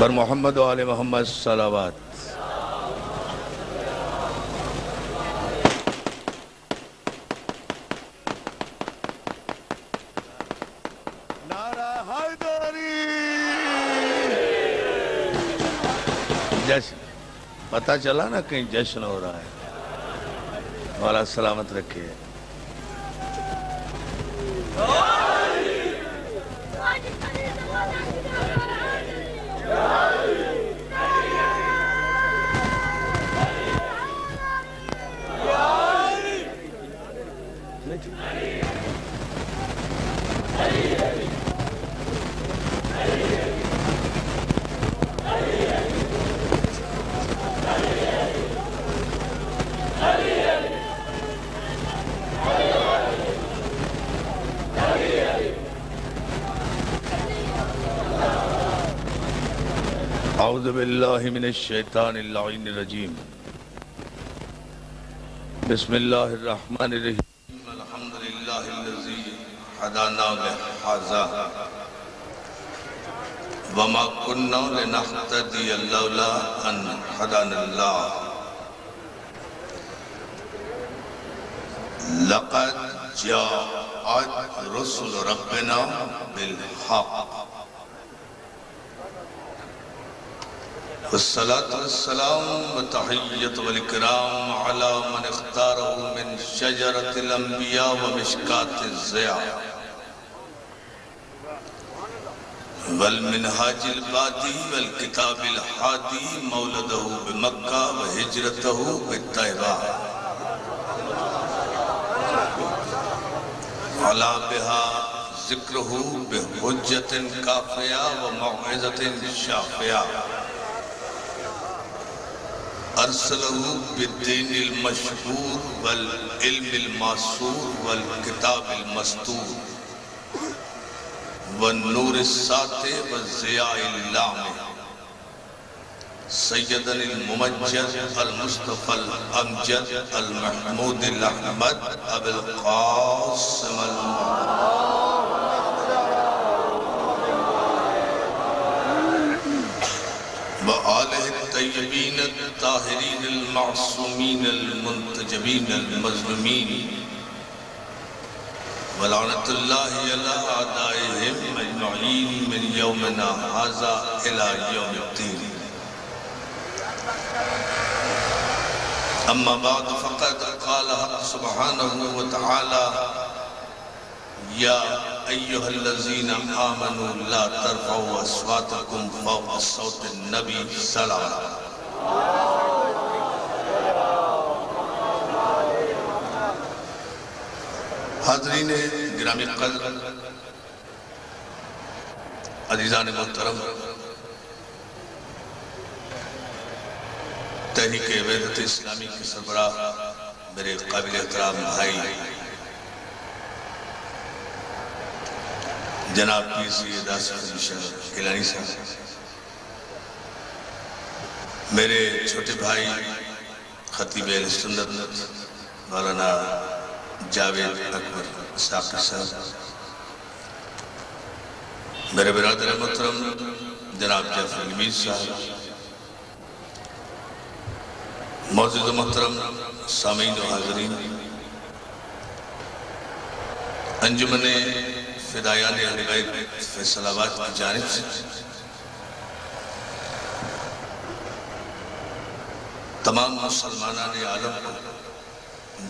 بر محمد و آل محمد صلوات۔ نعرہ حیدری۔ جشن پتہ چلا نا کہیں جشن ہو رہا ہے، مولا سلامت رکھے۔ اعوذ باللہ من الشیطان اللعین الرجیم، بسم اللہ الرحمن الرحیم، الحمدللہ الذی ہدانا لہذا وما کننا لنہتدی لولا ان ہدانا اللہ، لقد جاءت رسل ربنا بالحق والصلاة والسلام وتحیت والکرام علی من اختارہ من شجرت الانبیاء ومشکات الضیاء والمنہاج البادی والکتاب الحادی مولدہ بمکہ وحجرتہ بالطیبہ علا بہا ذکرہ بحجت کافیہ وموعظت شافیہ ارسلہ بالدین المشہور والعلم الماسور والکتاب المستور والنور الساطع والضیاء اللامع سیدنا الممجد المصطفى الامجد المحمود الاحمد ابو القاسم وآلہ الطیبین الطاہرین المعصومین المنتجبین المظلومین ولعنت اللہ علی اعدائہم اجمعین من یومنا ھذا الی یوم الدین۔ اما بعد فقد قال حق سبحانہ وتعالی یا ایہا الذین آمنوا لا ترفعوا اصواتکم فوق صوت النبی صلی اللہ علیہ وسلم۔ حاضرین گرامی قدر، عزیزان محترم، تحریک وحدت اسلامی کے سربراہ میرے قابل احترام بھائی جناب پیر سید آصف علی شاہ گیلانی صاحب، میرے چھوٹے بھائی خطیب اہل سنت مولانا جاوید اکبر ساقی صاحب، میرے برادر محترم جناب جعفر المیر صاحب، معزز و محترم سامعین و حاضرین، انجمن فدایان اہل بیت فیصل آباد کی جانب سے تمام مسلمانان عالم کو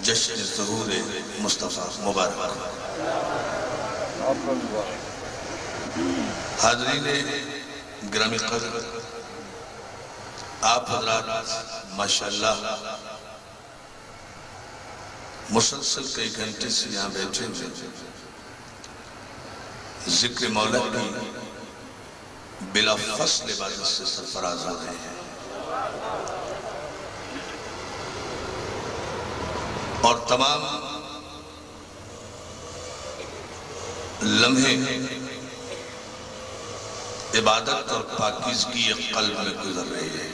جشن ظہور مصطفیٰ مبارک۔ حاضرین گرامی قدر، آپ حضرات ماشاءاللہ مسلسل کئی گھنٹے سے یہاں بیٹھے ہوئے ذکر مولا کی بلا فصل عبادت سے سرفراز ہو رہے ہیں، اور تمام لمحے عبادت اور پاکیزگی قلب میں گزر رہے ہیں۔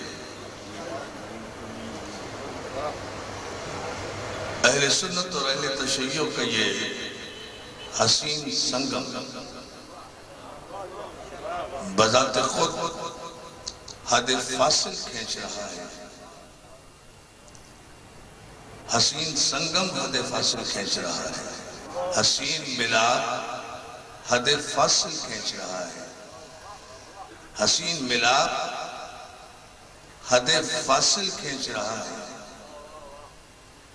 اہل سنت اور اہل تشیع کا یہ حسین سنگم بذات خود حد فاصل کھینچ رہا ہے، حسین سنگم حد فاصل کھینچ رہا ہے، حسین ملاپ حد فاصل کھینچ رہا ہے، حسین ملاپ حد فاصل کھینچ رہا ہے۔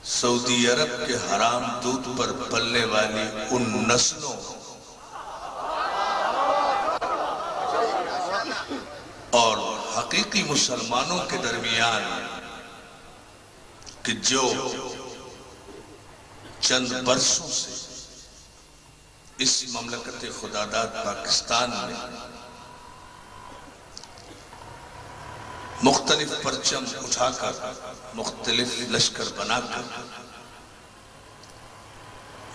سعودی عرب کے حرام دودھ پر پلنے والی ان نسلوں اور حقیقی مسلمانوں کے درمیان کہ جو چند برسوں سے اس مملکت خداداد پاکستان میں مختلف پرچم اٹھا کر، مختلف لشکر بنا کر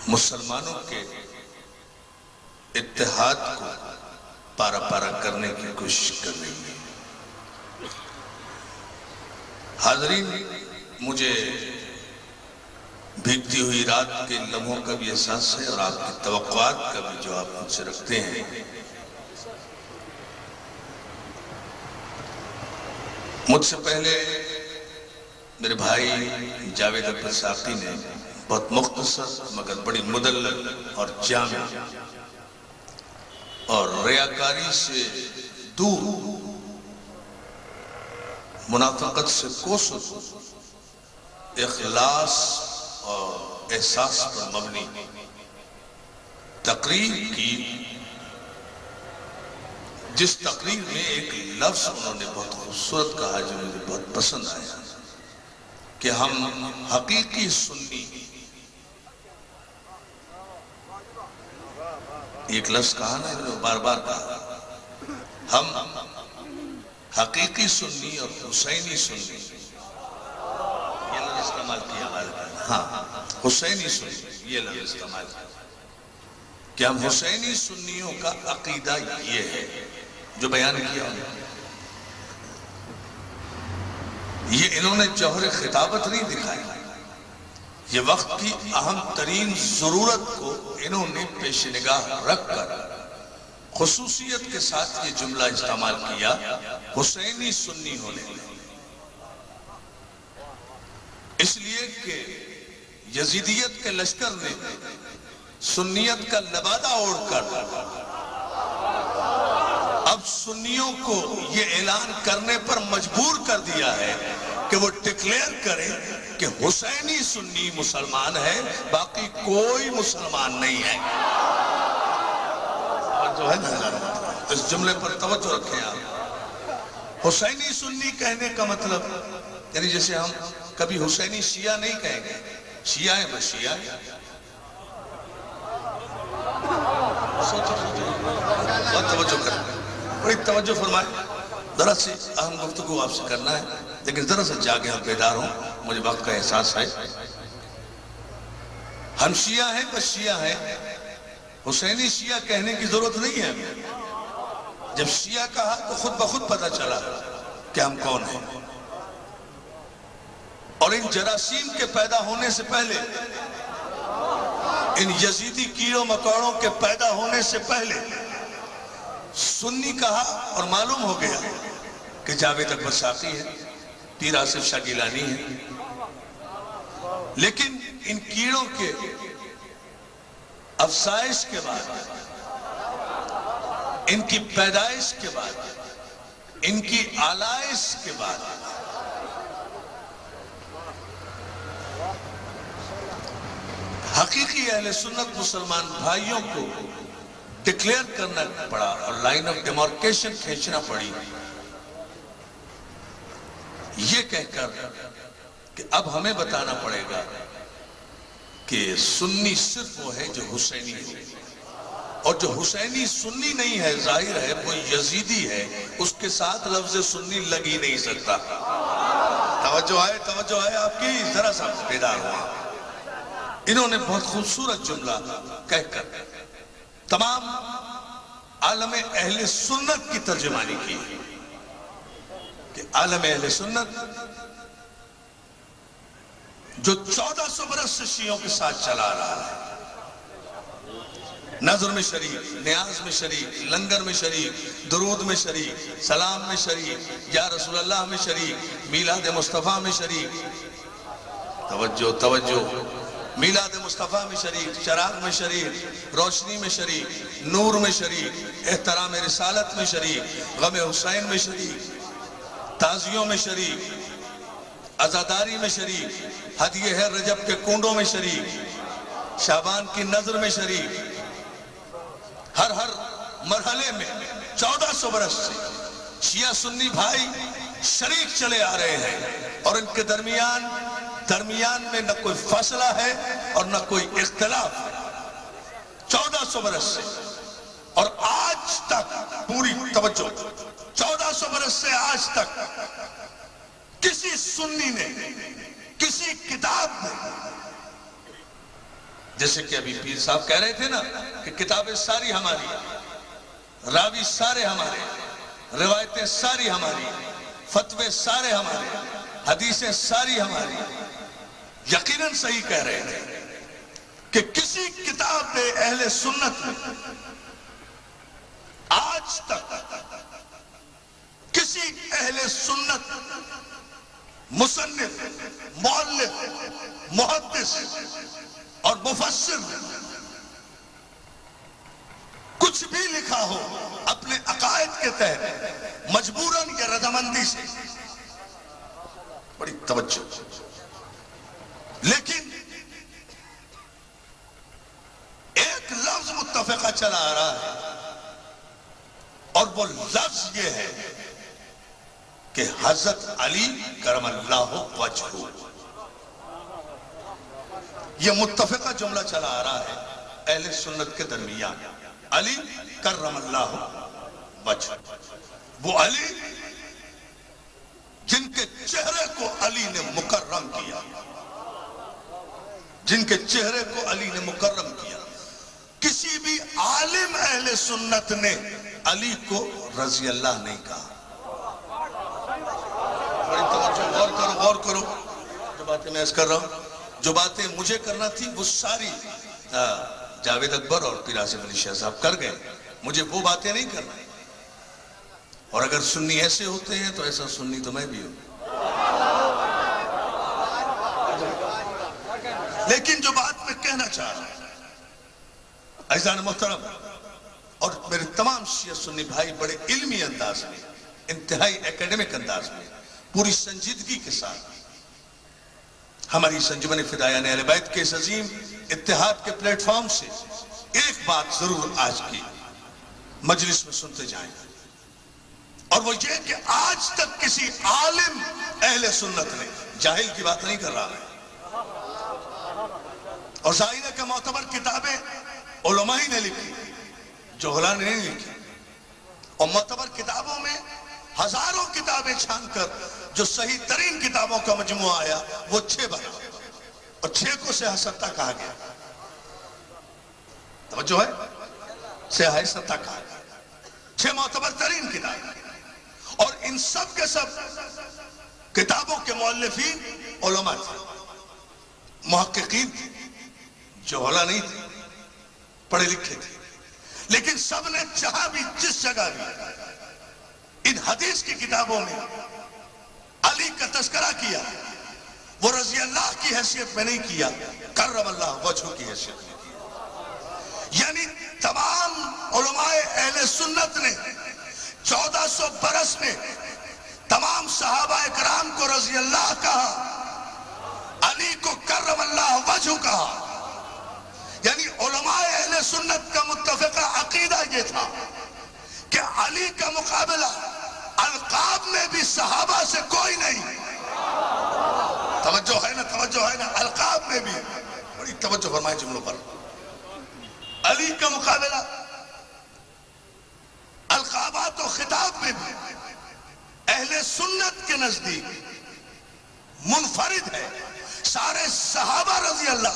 مسلمانوں کے اتحاد کو پارا پارا کرنے کی کوشش کر رہی ہے۔ حاضرین، مجھے بھیگتی ہوئی رات کے لمحوں کا بھی احساس ہے اور آپ کی توقعات کا بھی جو آپ مجھ سے رکھتے ہیں۔ مجھ سے پہلے میرے بھائی جاوید اکبر ساقی نے بہت مختصر مگر بڑی مدلل اور جامع اور ریاکاری سے دور، منافقت سے کوسوں اخلاص اور احساس پر مبنی تقریر کی، جس تقریر میں ایک لفظ انہوں نے بہت خوبصورت کہا جو مجھے بہت پسند آیا کہ ہم حقیقی سنی، ایک لفظ کہا نا، انہوں نے بار بار کہا، ہم حقیقی سنی اور حسینی سنی، یہ لفظ استعمال کیا ہاں، حسینی سنی یہ لفظ استعمال کیا کہ ہم حسینی سنیوں کا عقیدہ یہ ہے جو بیان کیا یہ انہوں نے جوہر خطابت نہیں دکھائی، یہ وقت کی اہم ترین ضرورت کو انہوں نے پیش نگاہ رکھ کر خصوصیت کے ساتھ یہ جملہ استعمال کیا، حسینی سنی ہونے لگے، اس لیے کہ یزیدیت کے لشکر نے سنیت کا لبادہ اوڑھ کر اب سنیوں کو یہ اعلان کرنے پر مجبور کر دیا ہے کہ وہ ڈکلیئر کریں کہ حسینی سنی مسلمان ہے، باقی کوئی مسلمان نہیں ہے۔ اور جو ہے نا اس جملے پر توجہ رکھیں آپ، حسینی سنی کہنے کا مطلب یعنی جیسے ہم کبھی حسینی شیعہ نہیں کہیں گے، شیعہ ہیں بس شیعہ ہیں، بہت توجہ کریں، بڑی توجہ فرمائیں، ذرا سے اہم گفتگو آپ سے کرنا ہے لیکن ذرا سے جاگے ہم بیدار ہوں، مجھے وقت کا احساس ہے۔ ہم شیعہ ہیں بس شیعہ ہیں، حسینی شیعہ کہنے کی ضرورت نہیں ہے ہمیں، جب شیعہ کہا تو خود بخود پتہ چلا کہ ہم کون ہیں، اور ان جراثیم کے پیدا ہونے سے پہلے، ان یزیدی کیڑوں مکوڑوں کے پیدا ہونے سے پہلے سنی کہا اور معلوم ہو گیا کہ جاوید اکبر ساقی ہے، پیر آصف شاہ گیلانی ہے، لیکن ان کیڑوں کے افزائش کے بعد، ان کی پیدائش کے بعد، ان کی آلائش کے بعد حقیقی اہل سنت مسلمان بھائیوں کو ڈکلیئر کرنا پڑا اور لائن آف ڈیمارکیشن کھینچنا پڑی، یہ کہہ کر کہ اب ہمیں بتانا پڑے گا کہ سنی صرف وہ ہے جو حسینی ہے، اور جو حسینی سنی نہیں ہے ظاہر ہے وہ یزیدی ہے، اس کے ساتھ لفظ سنی لگ ہی نہیں سکتا۔ توجہ ہے آپ کی، ذرا سا بیدار ہوا۔ انہوں نے بہت خوبصورت جملہ کہہ کر تمام عالم اہل سنت کی ترجمانی کی کہ عالم اہل سنت جو 1400 برس سے شیعوں کے ساتھ چلا رہا ہے، نظر میں شریک، نیاز میں شریک، لنگر میں شریک، درود میں شریک، سلام میں شریک، یا رسول اللہ میں شریک، میلاد مصطفیٰ میں شریک، توجہ توجہ، میلاد مصطفیٰ میں شریک، چراغ میں شریک، روشنی میں شریک، نور میں شریک، احترام رسالت میں شریک، غم حسین میں شریک، تازیوں میں شریک، عزاداری میں شریک، ہدیہ ہے رجب کے کنڈوں میں شریک، شعبان کی نظر میں شریک، ہر مرحلے میں 1400 برس سے شیعہ سنی بھائی شریک چلے آ رہے ہیں، اور ان کے درمیان میں نہ کوئی فاصلہ ہے اور نہ کوئی اختلاف ہے، 1400 برس سے، اور آج تک پوری توجہ، 1400 برس سے آج تک کسی سنی نے، کسی کتاب میں، جیسے کہ ابھی پیر صاحب کہہ رہے تھے نا کہ کتابیں ساری ہماری، راوی سارے ہمارے، روایتیں ساری ہماری، فتوے سارے ہمارے، حدیثیں ساری ہماری، یقیناً صحیح کہہ رہے تھے کہ کسی کتاب میں اہل سنت میں آج تک کسی اہل سنت مصنف، مؤلف، محدث اور مفسر کچھ بھی لکھا ہو اپنے عقائد کے تحت مجبوراً یا رضامندی سے، بڑی توجہ، لیکن ایک لفظ متفقہ چلا آ رہا ہے، اور وہ لفظ یہ ہے کہ حضرت علی کرم اللہ وجہہ، یہ متفقہ جملہ چلا آ رہا ہے اہل سنت کے درمیان، علی کرم اللہ وجہہ، وہ علی جن کے چہرے کو علی نے مکرم کیا، جن کے چہرے کو علی نے مکرم کیا، کسی بھی عالم اہل سنت نے علی کو رضی اللہ نہیں کہا۔ بڑی توجہ، غور کرو، جو باتیں میں عرض کر رہا ہوں، جو باتیں مجھے کرنا تھی وہ ساری جاوید اکبر اور پیر عاصم علی شاہ صاحب کر گئے، مجھے وہ باتیں نہیں کرنا، اور اگر سنی ایسے ہوتے ہیں تو ایسا سنی تو میں بھی ہوں، لیکن جو بات میں کہنا چاہ رہا ہوں عزیزان محترم اور میرے تمام شیعہ سنی بھائی، بڑے علمی انداز میں، انتہائی ایکیڈمک انداز میں، پوری سنجیدگی کے ساتھ ہماری سنجمن فدایان اہل بیت کے اس عظیم اتحاد کے پلیٹ فارم سے ایک بات ضرور آج کی مجلس میں سنتے جائیں، اور وہ یہ کہ آج تک کسی عالم اہل سنت نے، جاہل کی بات نہیں کر رہا ہے، اور ظاہر ہے کہ معتبر کتابیں علماء ہی نے لکھی، جہلاء نے نہیں لکھی، اور معتبر کتابوں میں ہزاروں کتابیں چھان کر جو صحیح ترین کتابوں کا مجموعہ آیا وہ 6 بنا، اور 6 کو سیاہ ستہ کہا گیا، توجہ ہے، سیاہ ستہ کہا گیا، 6 معتبر ترین کتاب، اور ان سب کے سب کتابوں کے مؤلفین علماء تھے، محققین تھے، جہلاء نہیں تھے، پڑھے لکھے تھے، لیکن سب نے جہاں بھی جس جگہ بھی ان حدیث کی کتابوں میں علی کا تذکرہ کیا، وہ رضی اللہ کی حیثیت میں نہیں کیا، کرم اللہ وجہہ کی حیثیت میں کیا، یعنی تمام علماء اہل سنت نے 1400 برس میں تمام صحابہ اکرام کو رضی اللہ کہا، علی کو کرم اللہ وجہہ کہا، یعنی علماء اہل سنت کا متفقہ عقیدہ یہ تھا کہ علی کا مقابلہ القاب میں بھی صحابہ سے کوئی نہیں، توجہ ہے نا، توجہ ہے نا، القاب میں بھی، بڑی توجہ فرمائیں جملوں پر، علی کا مقابلہ القابات و خطاب میں بھی اہل سنت کے نزدیک منفرد ہے، سارے صحابہ رضی اللہ،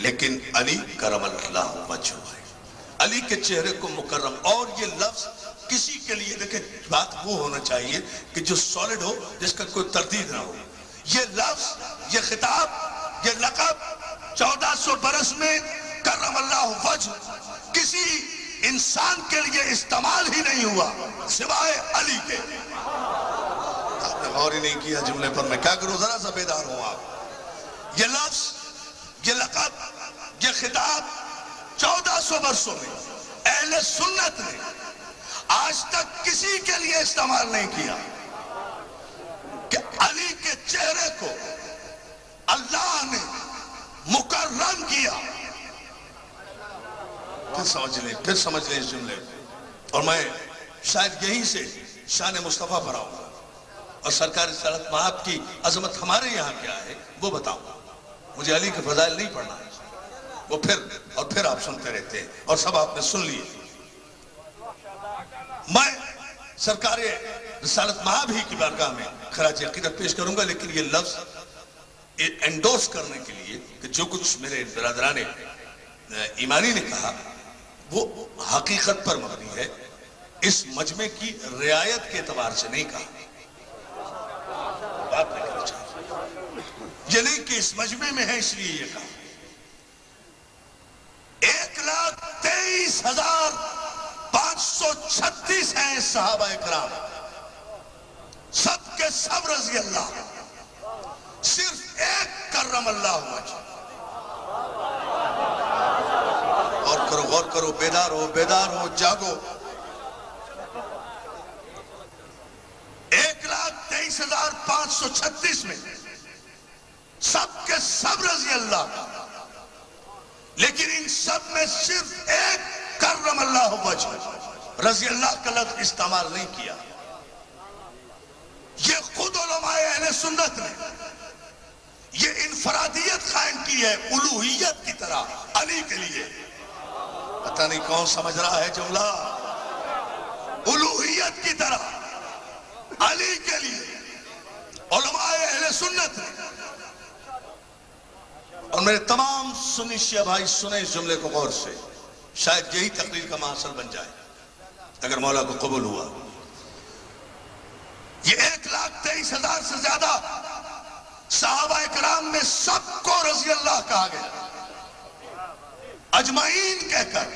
لیکن علی کرم اللہ وجہہ ہے، علی کے چہرے کو مکرم، اور یہ لفظ کسی کے لیے، دیکھیں بات وہ ہونا چاہیے کہ جو سالڈ ہو، جس کا کوئی تردید نہ ہو، یہ لفظ، یہ خطاب، یہ لقب 1400 برس میں کرم اللہ وجہ کسی انسان کے لیے استعمال ہی نہیں ہوا سوائے علی کے. آپ نے غور ہی نہیں کیا جملے پر. میں کیا کروں؟ ذرا سا بیدار ہوں آپ. یہ لفظ، یہ لقب، یہ خطاب 1400 برسوں میں اہل سنت نے آج تک کسی کے لیے استعمال نہیں کیا کہ علی کے چہرے کو اللہ نے مکرم کیا. پھر سمجھ لیں اس جملے کو. اور میں شاید یہیں سے شان مصطفیٰ پر آؤں اور سرکار رسالت مآب کی عظمت ہمارے یہاں کیا ہے وہ بتاؤں. مجھے علی کے فضائل نہیں پڑھنا، وہ پھر آپ سنتے رہتے ہیں اور سب آپ نے سن لیے. میں سرکار رسالت مآب ہی کی بارگاہ میں خراج عقیدت پیش کروں گا، لیکن یہ لفظ انڈورس کرنے کے لیے کہ جو کچھ میرے برادران ایمانی نے کہا وہ حقیقت پر مبنی ہے، اس مجمع کی رعایت کے اعتبار سے نہیں کہا. بات نہیں کرنا چاہتا، یہ نہیں کہ اس مجمع میں ہے اس لیے یہ کہا. 1,23,536 ہیں صحابہ اکرام، سب کے سب رضی اللہ. صرف ایک کرم اللہ وجہ. غور کرو، بیدار ہو، جاگو. 1,23,536 میں سب کے سب رضی اللہ، لیکن ان سب میں صرف ایک کرم اللہ وجہ رضی اللہ کا لفظ استعمال نہیں کیا. یہ خود علماء اہل سنت نے یہ انفرادیت قائم کی ہے الوہیت کی طرح علی کے لیے. پتہ نہیں کون سمجھ رہا ہے جملہ. الوہیت کی طرح علی کے لیے علماء اہل سنت نے. اور میرے تمام سنی شیعہ بھائی سنیں اس جملے کو غور سے، شاید یہی تقریر کا محصل بن جائے اگر مولا کو قبول ہوا. یہ 1,23,000 سے زیادہ صحابہ اکرام میں سب کو رضی اللہ کہا گیا، اجمعین کہہ کر.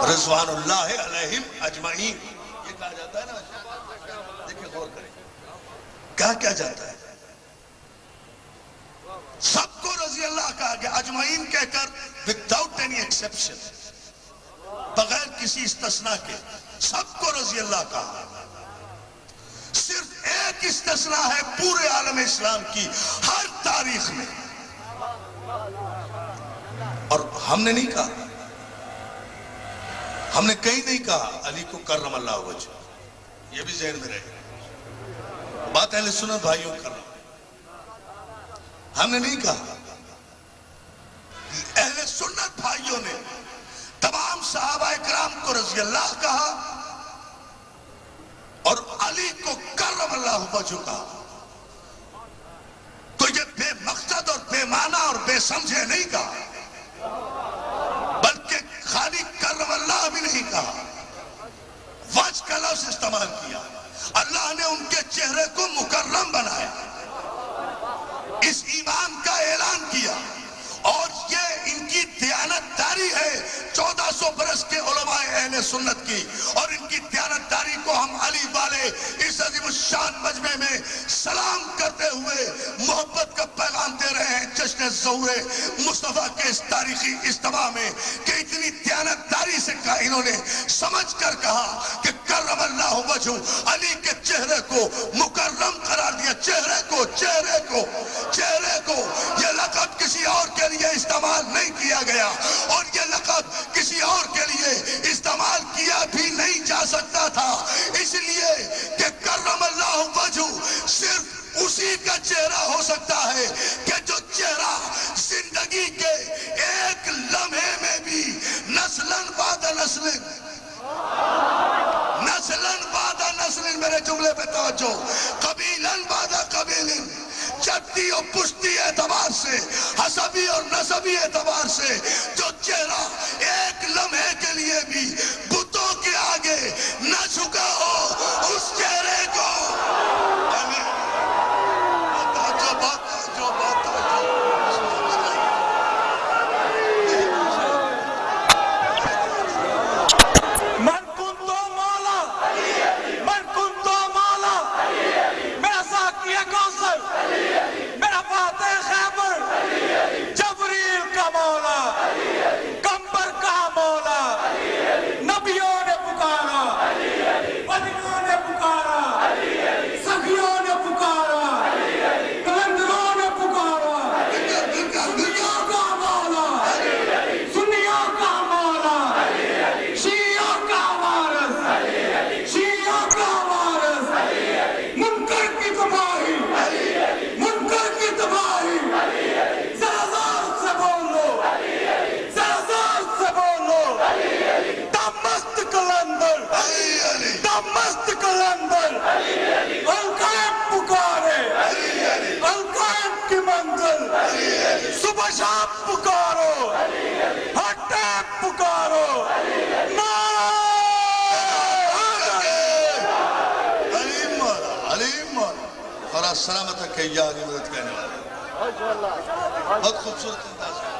رضوان اللہ علیہم اجمعین یہ کہا جاتا ہے نا. دیکھیں غور کریں کیا جاتا ہے. سب کو رضی اللہ کہا گیا اجمعین کہہ کر without any exception، بغیر کسی استثناء کے سب کو رضی اللہ کہا. صرف ایک استثناء ہے پورے عالم اسلام کی ہر تاریخ میں، اور ہم نے نہیں کہا، ہم نے کہیں نہیں کہا علی کو کرم اللہ وجہ. یہ بھی ذہن میں رہے، بات اہل سنت بھائیوں کر رہا. ہم نے نہیں کہا، اہل سنت بھائیوں نے تمام صحابہ اکرام کو رضی اللہ کہا اور علی کو کرم اللہ وجہ کہا. تو یہ بے مقصد اور بے معنی اور بے سمجھے نہیں کہا، بلکہ خالی کرم اللہ بھی نہیں کہا، وجہ کا لفظ استعمال کیا. اللہ نے ان کے چہرے کو مکرم بنایا، اس ایمان کا اعلان کیا. اور یہ ان کی دیانت داری ہے 1400 برس کے علماء اہل سنت کی. اور ان کی دیانت داری کو ہم علی والے اس عظیم الشان مجمع میں سلام کرتے ہوئے محبت کا پیغام دے رہے ہیں جشن ظہور مصطفیٰ کے اس تاریخی اجتماع میں کہ اتنی دیانت داری سے انہوں نے سمجھ کر کہا کہ کرم اللہ وجہ، علی کے چہرے کو مکرم قرار دیا. چہرے کو یہ لقب کسی اور کے لیے استعمال نہیں کیا گیا، اور یہ لقب کسی اور کے لیے استعمال کیا بھی نہیں جا سکتا تھا، اس لیے کہ کرم اللہ وجہ صرف اسی کا چہرہ ہو سکتا ہے کہ جو چہرہ زندگی کے ایک لمحے میں بھی نسلاً بعد نسل میرے جملے پہ توجہ، قبیلاً بعد قبیل، جدی اور پشتی اعتبار سے، حسبی اور نسبی اعتبار سے جو چہرہ ایک لمحے کے لیے بھی بتوں کے آگے نہ جھکا ہو، اس چہرے کو شام پکارو، ہر ٹائم پکارو، خدا سلامت رکھے یا علی مدد کہنے والے. بہت خوبصورت انداز ہے.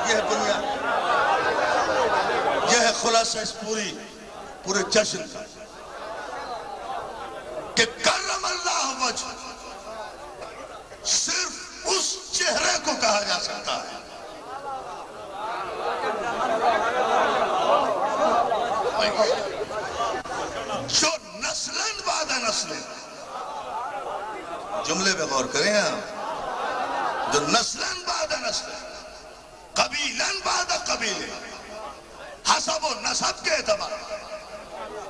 یہ ہے بنیاد، یہ ہے خلاصہ اس پورے جشن کا کہ کرم اللہ وجہ صرف اس چہرے کو کہا جا سکتا ہے جو نسلن بعد نسلن، جملے پہ غور کریں آپ، جو نسلن بعد نسلن، قبیلن بعد قبیلے، حسب و نسب کے اعتبار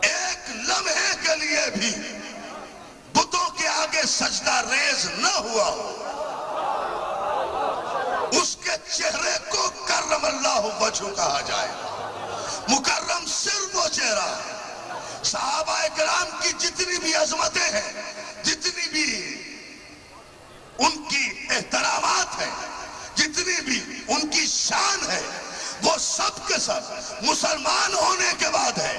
ایک لمحے کے لیے بھی بتوں کے آگے سجدہ ریز نہ ہوا ہو، اس کے چہرے کو کرم اللہ وجہ کہا جائے. مکرم صرف وہ چہرہ ہے. صحابہ کرام کی جتنی بھی عظمتیں ہیں، جتنی بھی ان کی احترامات ہیں، جتنی بھی ان کی شان ہے، وہ سب کے سب مسلمان ہونے کے بعد ہے.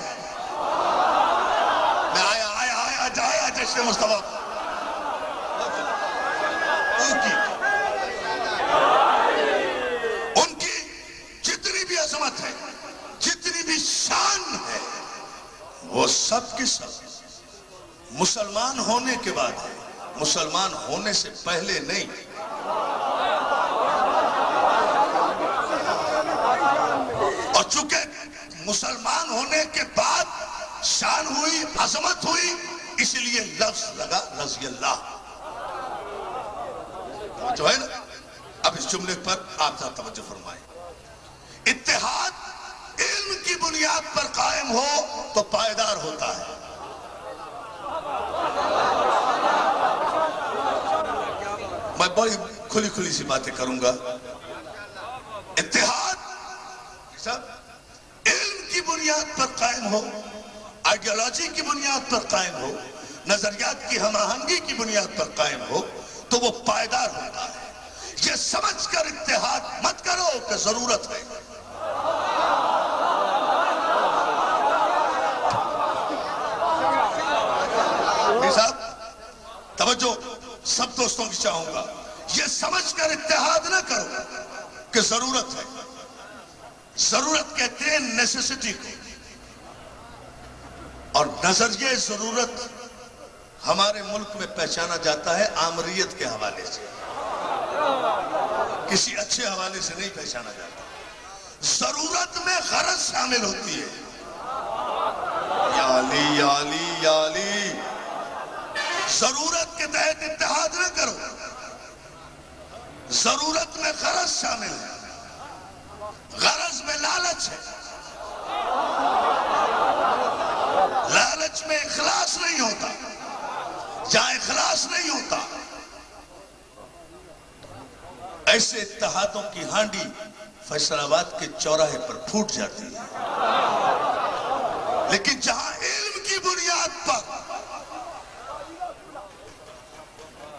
میں آیا جشن مصطفیٰ ان کی جتنی بھی عظمت ہے، جتنی بھی شان ہے، وہ سب کے سب مسلمان ہونے کے بعد ہے، مسلمان ہونے سے پہلے نہیں. اور چونکہ مسلمان ہونے کے بعد شان ہوئی، عظمت ہوئی، اس لیے لفظ لگا رضی اللہ. جو ہے نا، اب اس جملے پر آپ ذرا توجہ فرمائیں. اتحاد علم کی بنیاد پر قائم ہو تو پائیدار ہوتا ہے. میں بڑی کھلی سی باتیں کروں گا. اتحاد سب علم کی بنیاد پر قائم ہو، آئیڈیالوجی کی بنیاد پر قائم ہو، نظریات کی ہم آہنگی کی بنیاد پر قائم ہو تو وہ پائیدار ہوتا ہے. یہ سمجھ کر اتحاد مت کرو کہ ضرورت ہے. صاحب توجہ سب دوستوں کی چاہوں گا. یہ سمجھ کر اتحاد نہ کرو کہ ضرورت ہے. ضرورت کہتے ہیں نیسیسٹی کو، اور نظریہ ضرورت ہمارے ملک میں پہچانا جاتا ہے آمریت کے حوالے سے، کسی اچھے حوالے سے نہیں پہچانا جاتا. ضرورت میں غرض شامل ہوتی ہے. یا علی یا علی یا علی. ضرورت کے تحت اتحاد نہ کرو. ضرورت میں غرض شامل ہے. غرض میں لالچ ہے. لالچ میں اخلاص نہیں ہوتا. جہاں اخلاص نہیں ہوتا، ایسے اتحادوں کی ہانڈی فیصل آباد کے چوراہے پر پھوٹ جاتی ہے. لیکن جہاں علم کی بنیاد پر،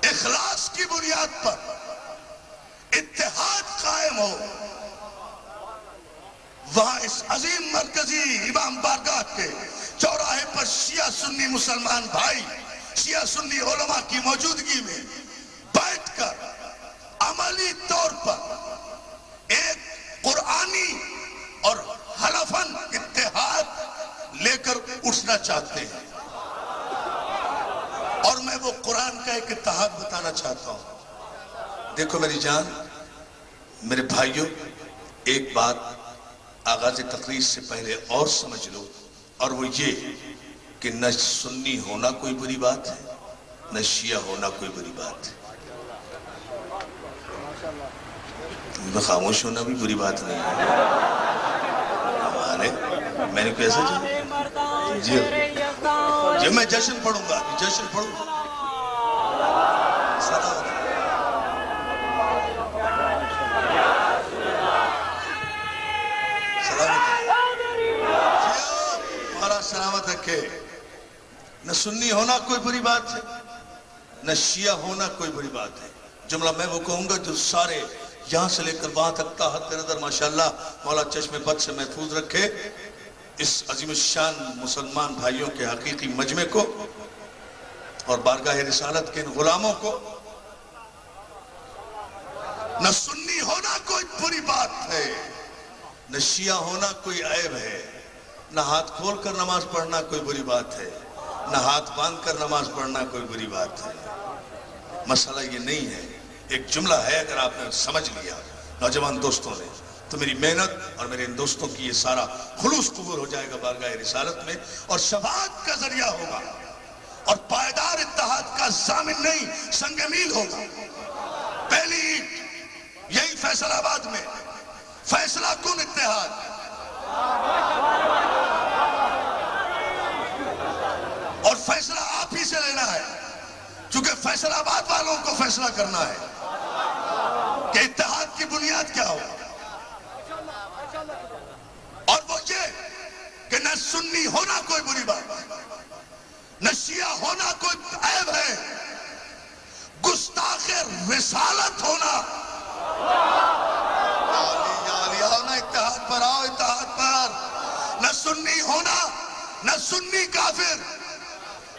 اخلاص کی بنیاد پر اتحاد قائم ہو، وہاں اس عظیم مرکزی امام بارگاہ کے چوراہے پر شیعہ سنی مسلمان بھائی، شیعہ سنی علماء کی موجودگی میں بیٹھ کر عملی طور پر ایک قرآنی اور حلفاً اتحاد لے کر اٹھنا چاہتے ہیں. اور میں وہ قرآن کا ایک اتحاد بتانا چاہتا ہوں. دیکھو میری جان، میرے بھائیوں، ایک بات آغاز تقریر سے پہلے اور سمجھ لو، اور وہ یہ کہ نہ سنی ہونا کوئی بری بات ہے، نہ شیعہ ہونا کوئی بری بات ہے. خاموش ہونا بھی بری بات نہیں ہے. میں نے کیسا جی میں جشن پڑھوں گا، جشن پڑھوں گا. سلامت رکھے. نہ سنی ہونا کوئی بری بات ہے، نہ شیعہ ہونا کوئی بری بات ہے. جملہ میں وہ کہوں گا جو سارے یہاں سے لے کر وہاں تک تا حد نظر ماشاءاللہ مولا چشم بد سے محفوظ رکھے اس عظیم الشان مسلمان بھائیوں کے حقیقی مجمع کو اور بارگاہ رسالت کے ان غلاموں کو۔ نہ سنی ہونا کوئی بری بات ہے، نہ شیعہ ہونا کوئی عیب ہے، نہ ہاتھ کھول کر نماز پڑھنا کوئی بری بات ہے، نہ ہاتھ باندھ کر نماز پڑھنا کوئی بری بات ہے۔ مسئلہ یہ نہیں ہے، ایک جملہ ہے، اگر آپ نے سمجھ لیا نوجوان دوستوں نے تو میری محنت اور میرے ان دوستوں کی یہ سارا خلوص قبول ہو جائے گا بارگاہ رسالت میں، اور شفاعت کا ذریعہ ہوگا، اور پائیدار اتحاد کا ضامن نہیں سنگ میل ہوگا۔ پہلی اینٹ یہی فیصل آباد میں، فیصلہ کن اتحاد۔ اور فیصلہ آپ ہی سے لینا ہے، چونکہ فیصل آباد والوں کو فیصلہ کرنا ہے کہ اتحاد کی بنیاد کیا ہو، اور وہ یہ کہ نہ سنی ہونا کوئی بری بات، نہ شیعہ ہونا کوئی عیب ہے، گستاخ رسالت ہونا۔ یا علی آؤ نا اتحاد پر، آؤ اتحاد پر۔ نہ سنی ہونا، نہ سنی کافر،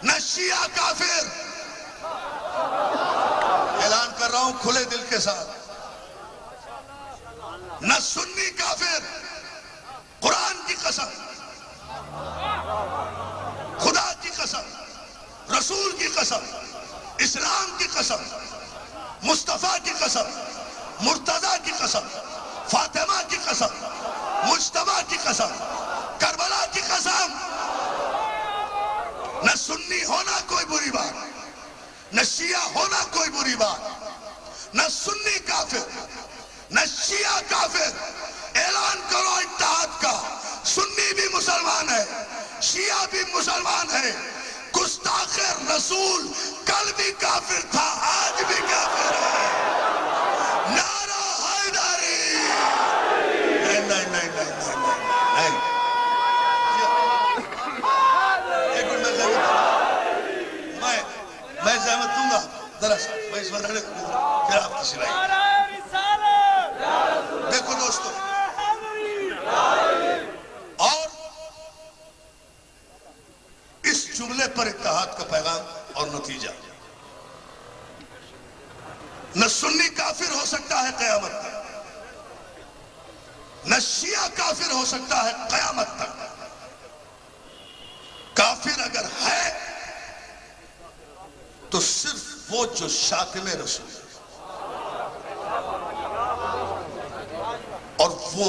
نہ شیعہ کافر۔ اعلان کر رہا ہوں کھلے دل کے ساتھ، نہ سنی کافر، قرآن کی قسم، خدا کی قسم، رسول کی قسم، اسلام کی قسم، مصطفیٰ کی قسم، مرتضیٰ کی قسم، فاطمہ کی قسم، مجتبیٰ کی قسم، کربلا کی قسم۔ نہ سنی ہونا کوئی بری بات، نہ شیعہ ہونا کوئی بری بات، نہ سنی کافر، نہ شیعہ کافر۔ اعلان کرو اتحاد کا، سنی بھی مسلمان ہے، شیعہ بھی مسلمان ہے۔ گستاخ رسول کل بھی کافر تھا، آج بھی کافر ہے۔ نعرہ حیدری۔ نہیں نہیں نہیں نہیں نہیں، ایک منٹ میں زحمت دوں گا، دراصل میں اس وقت پھر آپ کی سنائی۔ دیکھو دوستو، اور اس جملے پر اتحاد کا پیغام اور نتیجہ، نہ سنی کافر ہو سکتا ہے قیامت تک، نہ شیعہ کافر ہو سکتا ہے قیامت تک۔ کافر اگر ہے تو صرف وہ جو شاتم رسول ہے، اور وہ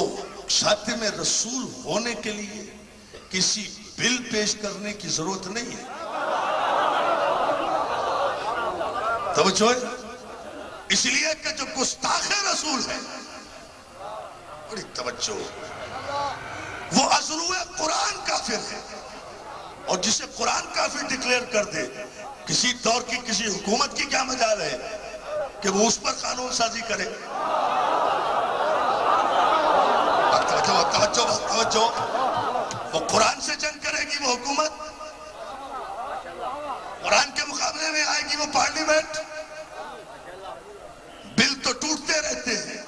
شاتم رسول ہونے کے لیے کسی بل پیش کرنے کی ضرورت نہیں ہے۔ توجہ ہے؟ اس لیے کہ جو گستاخ رسول ہے، بڑی توجہ، وہ عذرو قرآن کافر ہے، اور جسے قرآن کافر ڈکلیئر کر دے، کسی دور کی کسی حکومت کی کیا مجال ہے کہ وہ اس پر قانون سازی کرے؟ توجہ، وہ قرآن سے جنگ کرے گی وہ حکومت، قرآن کے مقابلے میں آئے گی وہ پارلیمنٹ۔ بل تو ٹوٹتے رہتے ہیں،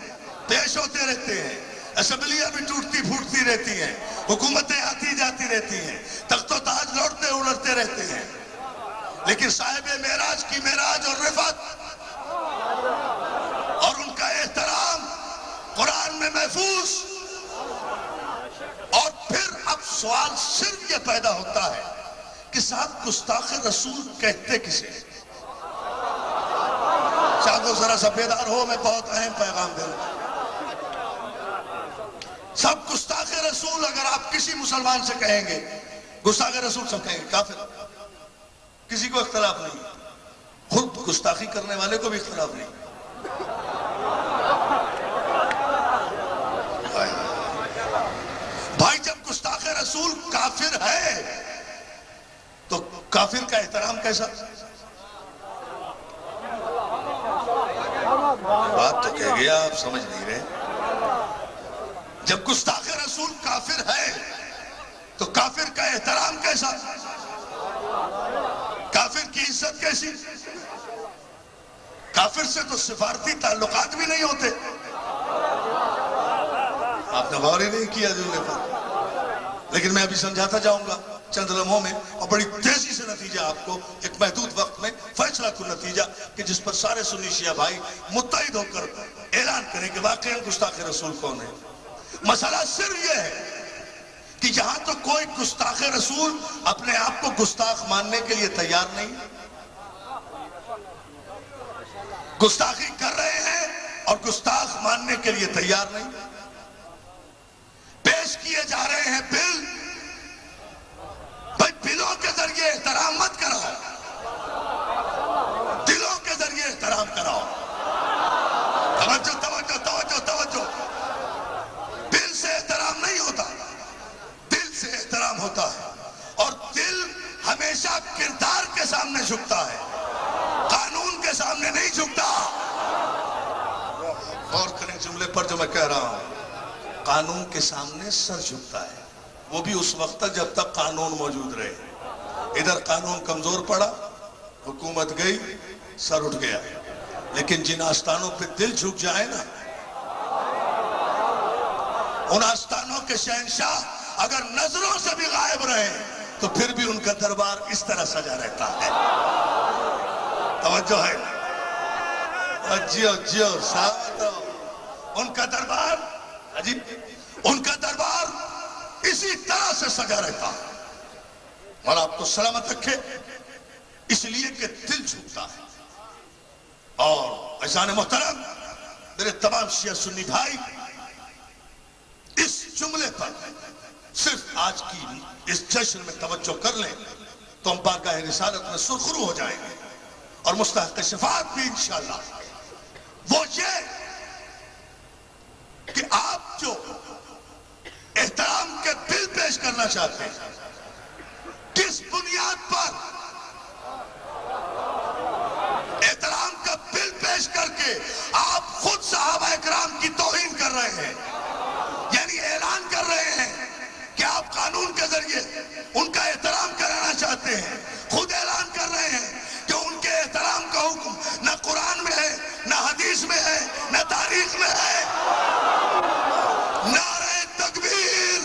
پیش ہوتے رہتے ہیں، اسمبلیاں بھی ٹوٹتی پھوٹتی رہتی ہیں، حکومتیں آتی جاتی رہتی ہیں، تخت و تاج لوٹتے اڑتے رہتے ہیں، لیکن صاحب معراج کی معراج اور رفعت اور ان کا احترام قرآن میں محفوظ۔ اور پھر اب سوال صرف یہ پیدا ہوتا ہے کہ صاحب گستاخ رسول کہتے کسے؟ چاہو ذرا سا بیدار ہو، میں بہت اہم پیغام دے رہا ہوں۔ سب گستاخ رسول اگر آپ کسی مسلمان سے کہیں گے گستاخ رسول، سب کہیں گے کافر، کسی کو اختلاف نہیں، خود گستاخی کرنے والے کو بھی اختلاف نہیں۔ بھائی جب گستاخ رسول کافر ہے تو کافر کا احترام کیسا؟ بات تو کہہ گیا، آپ سمجھ نہیں رہے۔ جب گستاخ رسول کافر ہے تو کافر کا احترام کیسا؟ کافر کی عزت کیسی؟ کافر سے تو سفارتی تعلقات بھی نہیں ہوتے۔ آپ نے غور ہی نہیں کیا جملے پر، لیکن میں ابھی سمجھاتا جاؤں گا چند لمحوں میں، اور بڑی تیزی سے نتیجہ آپ کو ایک محدود وقت میں فیصلہ کن نتیجہ کہ جس پر سارے سنی شیعہ بھائی متحد ہو کر اعلان کریں کہ واقعاً گستاخ رسول کون ہے۔ مسئلہ صرف یہ ہے کہ جہاں تو کوئی گستاخ رسول اپنے آپ کو گستاخ ماننے کے لیے تیار نہیں، گستاخی کر رہے ہیں اور گستاخ ماننے کے لیے تیار نہیں، پیش کیے جا رہے ہیں بل، بھائی بلوں کے ذریعے احترام مت کراؤ، دلوں کے ذریعے احترام کراؤ۔ توجہ توجہ توجہ توجہ، بل سے احترام نہیں ہوتا، دل سے احترام ہوتا ہے، اور دل ہمیشہ کردار کے سامنے جھکتا ہے، قانون کے سامنے نہیں جھکتا۔ غور کریں جملے پر جو میں کہہ رہا ہوں، قانون کے سامنے سر جھکتا ہے، وہ بھی اس وقت تک جب تک قانون موجود رہے۔ ادھر قانون کمزور پڑا، حکومت گئی، سر اٹھ گیا، لیکن جن آستانوں پہ دل جھک جائے نا، ان آستانوں کے شہنشاہ اگر نظروں سے بھی غائب رہے تو پھر بھی ان کا دربار اس طرح سجا رہتا ہے۔ توجہ ہے، جیو جیو ساتھ، ان کا دربار عجیب، ان کا دربار اسی طرح سے سجا رہتا ہے۔ اور آپ کو سلامت رکھے، اس لیے کہ دل جھکتا ہے۔ اور عزیزان محترم، میرے تمام شیعہ سنی بھائی، اس جملے پر صرف آج کی اس جشن میں توجہ کر لیں تو ہم بارگاہ رسالت میں سرخرو ہو جائیں گے، اور مستحق شفاعت بھی انشاءاللہ۔ وہ یہ کہ آپ جو احترام کے بل پیش کرنا چاہتے ہیں، کس بنیاد پر احترام کا بل پیش کر کے آپ خود صحابہ اکرام کی توہین کر رہے ہیں، یعنی اعلان کر رہے ہیں کہ آپ قانون کے ذریعے ان کا احترام کرانا چاہتے ہیں، خود اعلان کر رہے ہیں کہ ان کے احترام کا حکم نہ قرآن میں ہے، نہ حدیث میں ہے، نہ تاریخ میں ہے۔ نعرہ تکبیر!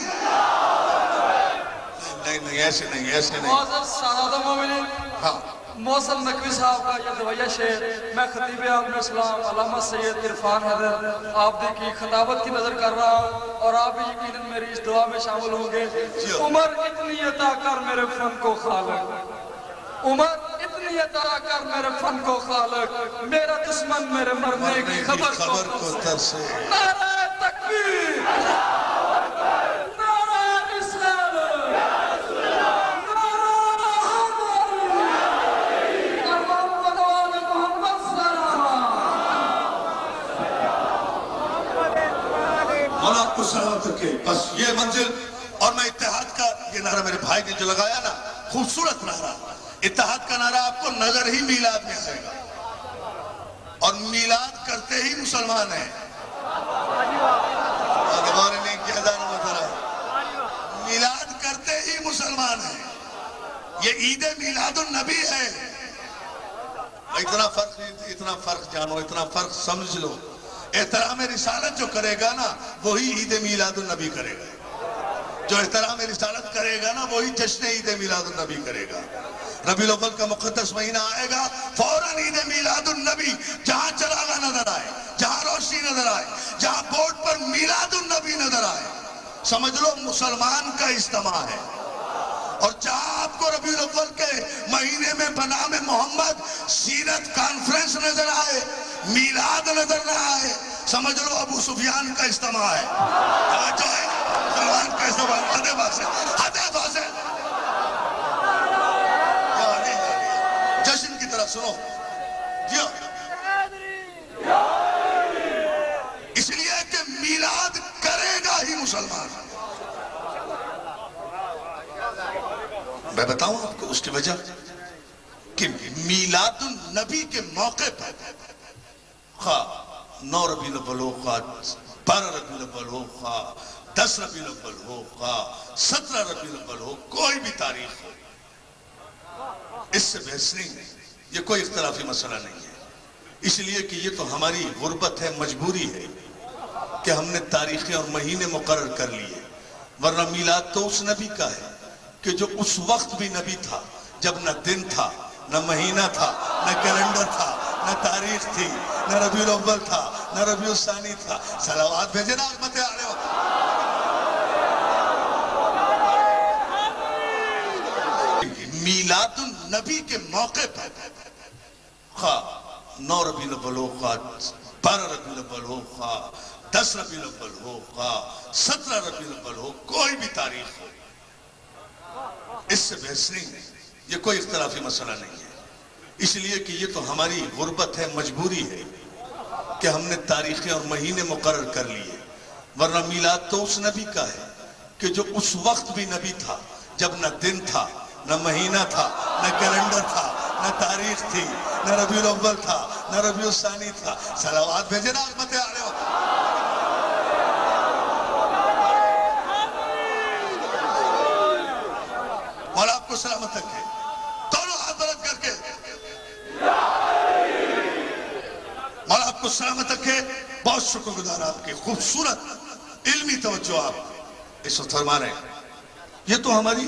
نہیں ایسے نہیں، ایسے نہیں۔ معزز سادات مومنین، ہاں، محسن نقوی صاحب کا یہ دویہ شعر میں خطیب عالم اسلام علامہ سید عرفان حیدر آپ کی خطابت کی نظر کر رہا ہوں، اور آپ بھی یقیناً میری اس دعا میں شامل ہوں گے۔ عمر اتنی عطا کر میرے فن کو خالق، عمر اتنی عطا کر میرے فن کو خالق، میرا دشمن میرے مرنے کی خبر کو ترسے۔ نعرہ تکبیر! اور آپ کو سلامت رکھے۔ بس یہ منزل، اور میں اتحاد کا یہ نعرہ میرے بھائی نے جو لگایا نا، خوبصورت نعرہ، اتحاد کا نعرہ آپ کو نظر ہی میلاد میں آئے گا، اور میلاد کرتے ہی مسلمان ہیں۔ میلاد کرتے ہی مسلمان ہیں، یہ عید میلاد النبی ہے۔ اتنا فرق جانو، اتنا فرق سمجھ لو، احترام رسالت جو کرے گا نا وہی عید میلاد النبی کرے گا، جو احترام رسالت کرے گا نا وہی جشن عید میلاد النبی کرے گا۔ ربیع الاول کا مقدس مہینہ آئے گا، فوراً عید میلاد النبی، جہاں چراغاں نظر آئے، جہاں روشنی نظر آئے، جہاں بورڈ پر میلاد النبی نظر آئے، سمجھ لو مسلمان کا اجتماع ہے۔ اور جہاں آپ کو ربیع الاول کے مہینے میں بنام محمد سیرت کانفرنس نظر آئے، میلاد نظر نہ آئے، سمجھ لو ابو سفیان کا اجتماع ہے۔ توجہ ہے، مسلمان کا اجتماع، ہدیبہ سے جشن کی طرف سنو جی، اس لیے کہ میلاد کرے گا ہی مسلمان۔ میں بتاؤں آپ کو اس کی وجہ کہ میلاد النبی کے موقع پر خواہ 9 ربیع الاول ہو، خواہ 12 ربیع الاول ہو، خواہ 10 ربیع الاول ہو، خواہ 17 ربیع الاول ہو، کوئی بھی تاریخ ہو، اس سے بحث نہیں ہے، یہ کوئی اختلافی مسئلہ نہیں ہے، اس لیے کہ یہ تو ہماری غربت ہے، مجبوری ہے کہ ہم نے تاریخیں اور مہینے مقرر کر لیے، ورنہ میلاد تو اس نبی کا ہے کہ جو اس وقت بھی نبی تھا جب نہ دن تھا، نہ مہینہ تھا، نہ کیلنڈر تھا، نہ تاریخ تھی، نہ ربیع الاول تھا، نہ ربیع الثانی تھا۔ صلوات بھیجے نا عظمت علیہ وسلم۔ میلاد النبی کے موقع پر خواہ 9 ربیع الاول ہو، خواہ 12 ربیع الاول ہو، خواہ 10 ربیع الاول ہو، خواہ 17 ربیع الاول ہو، کوئی بھی تاریخ ہو، اس سے بحث نہیں ہے، یہ کوئی اختلافی مسئلہ نہیں ہے، اس لیے کہ یہ تو ہماری غربت ہے، مجبوری ہے کہ ہم نے تاریخیں اور مہینے مقرر کر لیے، ورنہ میلاد تو اس نبی کا ہے کہ جو اس وقت بھی نبی تھا جب نہ دن تھا، نہ مہینہ تھا، نہ کیلنڈر تھا، نہ تاریخ تھی، نہ ربیع الاول تھا، نہ ربیع الثانی تھا۔ صلوات بھیجے نا عظمت علیہ وسلم۔ مولا آپ کو سلامت رکھے، دونوں ہاتھ بلند کر کے مولا آپ کو سلامت رکھے۔ بہت شکر گزار آپ کی خوبصورت علمی توجہ آپ اس وقت فرما رہے ہیں۔ یہ تو ہماری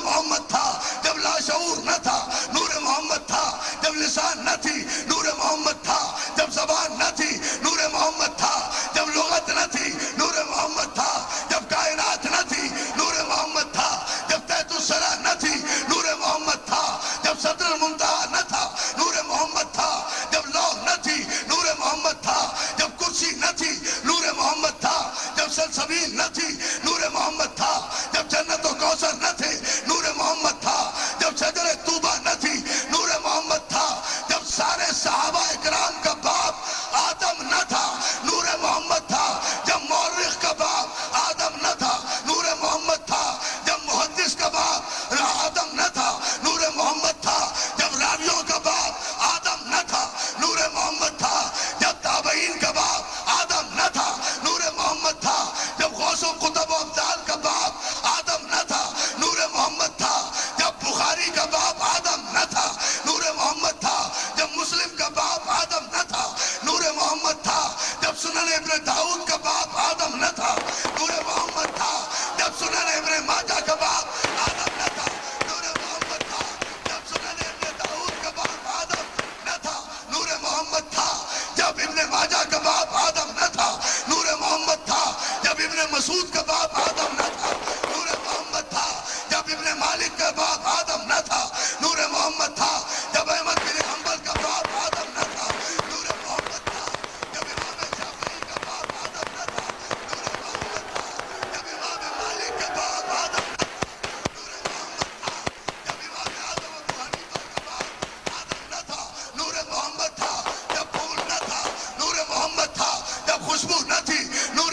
محمد تھا جب لاشعور نہ تھا، نور محمد تھا جب لسان نہ تھی، نور محمد تھا جب زبان نہ تھی، نور محمد تھا جب لغت نہ تھی، نور محمد تھا جب کائنات نہ تھی، نور محمد تھا جب تحت الثری نہ تھی، نور محمد تھا جب صدر المنتہا نہ تھا، نور محمد تھا جب لوح نہ تھی، نور محمد تھا جب کرسی نہ تھی، نور محمد تھا جب سلسبیل نہ تھی، نور محمد تھا جب جنت و کوثر نہ تھے، نور محمد تھا جب شجر طوبہ نہ تھی، نور محمد تھا جب سارے صحابہ اکرام کا باپ آدم نہ تھا، نور محمد تھا جب مورخ کا باپ آدم نہ تھا، نور محمد تھا جب محدث کا باپ آدم نہ تھا، نور محمد تھا جب راویوں کا باپ آدم نہ تھا، نور محمد تھا جب تابعین کا باپ آدم نہ تھا، نور محمد تھا جب غوث و قطب و ابدال کا باپ آدم نہ تھا، نور محمد تھا جب بخاری کا باپ آدم نہ تھا، نور محمد تھا جب مسلم کا باپ آدم نہ تھا، نور محمد تھا جب سنن ابن داؤد کا باپ آدم نہ تھا، نور محمد تھا جب سنن ابن ماجہ کا باپ آدم نہ تھا، نور محمد تھا جب سنن ابن داؤد کا باپ آدم نہ تھا، نور محمد تھا جب ابن ماجہ کا باپ آدم نہ تھا، نور محمد تھا جب ابن مسعود کا باپ آدم نہ تھا، نور محمد تھا جب ابن مالک کا باپ آدم نہ تھا، نور محمد تھا جب احمد بن حنبل کا باپ آدم نہ تھا، نور محمد تھا جب امام شافعی کا باپ آدم نہ تھا، نور محمد تھا جب امام مالک کا باپ آدم نہ تھا، نور محمد تھا جب امام اعظم ابو حنیفہ کا باپ آدم نہ تھا، نور محمد تھا جب پھول نہ تھا، نور محمد تھا جب خوشبو نہ تھی، نور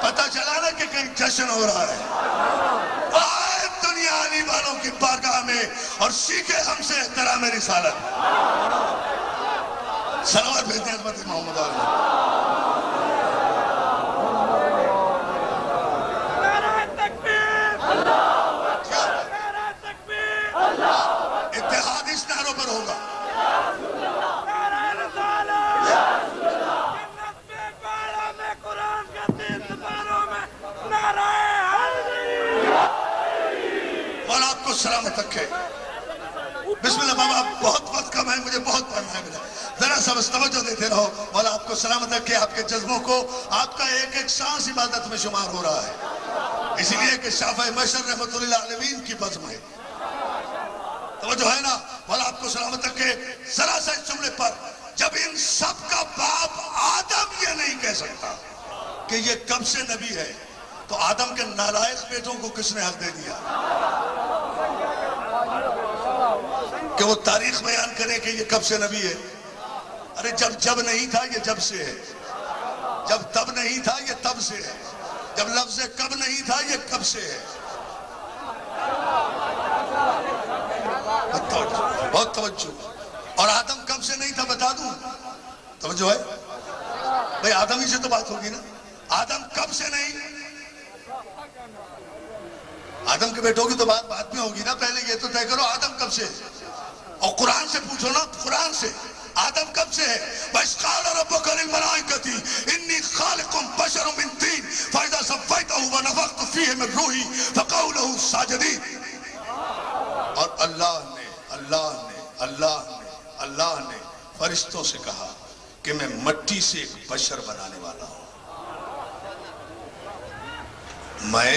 پتہ چلا نا کہ کہیں جشن ہو رہا ہے. آئے دنیا آنے والوں کی بارگاہ میں اور سیکھے ہم سے احترام رسالت. صلوات بھیجتے ہیں حضرت محمد علیہ. اتحاد اس نعروں پر ہوگا. اور آپ کو سلامت رکھے. بسم اللہ بابا. بہت وقت کم ہے, مجھے بہت پڑھنا ہے. ذرا سا بس توجہ دیتے رہو. مولا آپ کو سلامت رکھے, آپ کے جذبوں کو. آپ کا ایک ایک سانس عبادت میں شمار ہو رہا ہے, اسی لیے کہ شافعی مشر رحمت اللہ العالمین کی بزم ہے. توجہ ہے نا. مولا آپ کو سلامت رکھے. ذرا سا اس جملے پر, جب ان سب کا باپ آدم یہ نہیں کہہ سکتا کہ یہ کب سے نبی ہے, تو آدم کے نالائق بیٹوں کو کس نے حق دے دیا کہ وہ تاریخ بیان کریں کہ یہ کب سے نبی ہے؟ ارے جب نہیں تھا یہ جب سے ہے, جب تب نہیں تھا یہ تب سے ہے, جب لفظ کب نہیں تھا یہ کب سے ہے. بہت توجہ. اور آدم کب سے نہیں تھا بتا دوں؟ توجہ ہے بھئی, آدم ہی سے تو بات ہوگی نا. آدم کب سے نہیں, آدم کے بیٹوں کی تو بات بعد میں ہوگی نا. پہلے یہ تو طے کرو آدم کب سے. اور قرآن سے پوچھو نا, قرآن سے آدم کب سے ہے. وَإِذْ قَالَ رَبُّكَ لِلْمَلَائِكَةِ إِنِّي خَالِقٌ بَشَرٌ مِّن طِينٍ فَإِذَا سَوَّيْتُهُ وَنَفَخْتُ فِيهِ مِن رُوحِي فَقَعُوا لَهُ سَاجِدِينَ. اور اللہ نے فرشتوں سے کہا کہ میں مٹی سے ایک بشر بنانے والا ہوں. میں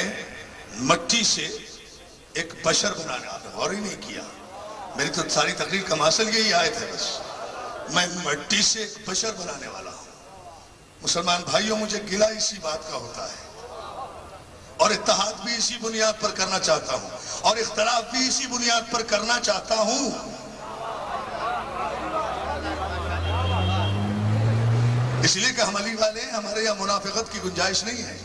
مٹی سے ایک بشر بنانے والا ہوں. اور ہی نہیں کیا, میری تو ساری تقریر کا حاصل یہی آیت ہے بس. میں مٹی سے ایک بشر بنانے والا ہوں. مسلمان بھائیوں, مجھے گلہ اسی بات کا ہوتا ہے, اور اتحاد بھی اسی بنیاد پر کرنا چاہتا ہوں, اور اختلاف بھی اسی بنیاد پر کرنا چاہتا ہوں. اس لیے کہ ہم علی والے ہیں, ہمارے یہاں منافقت کی گنجائش نہیں ہے.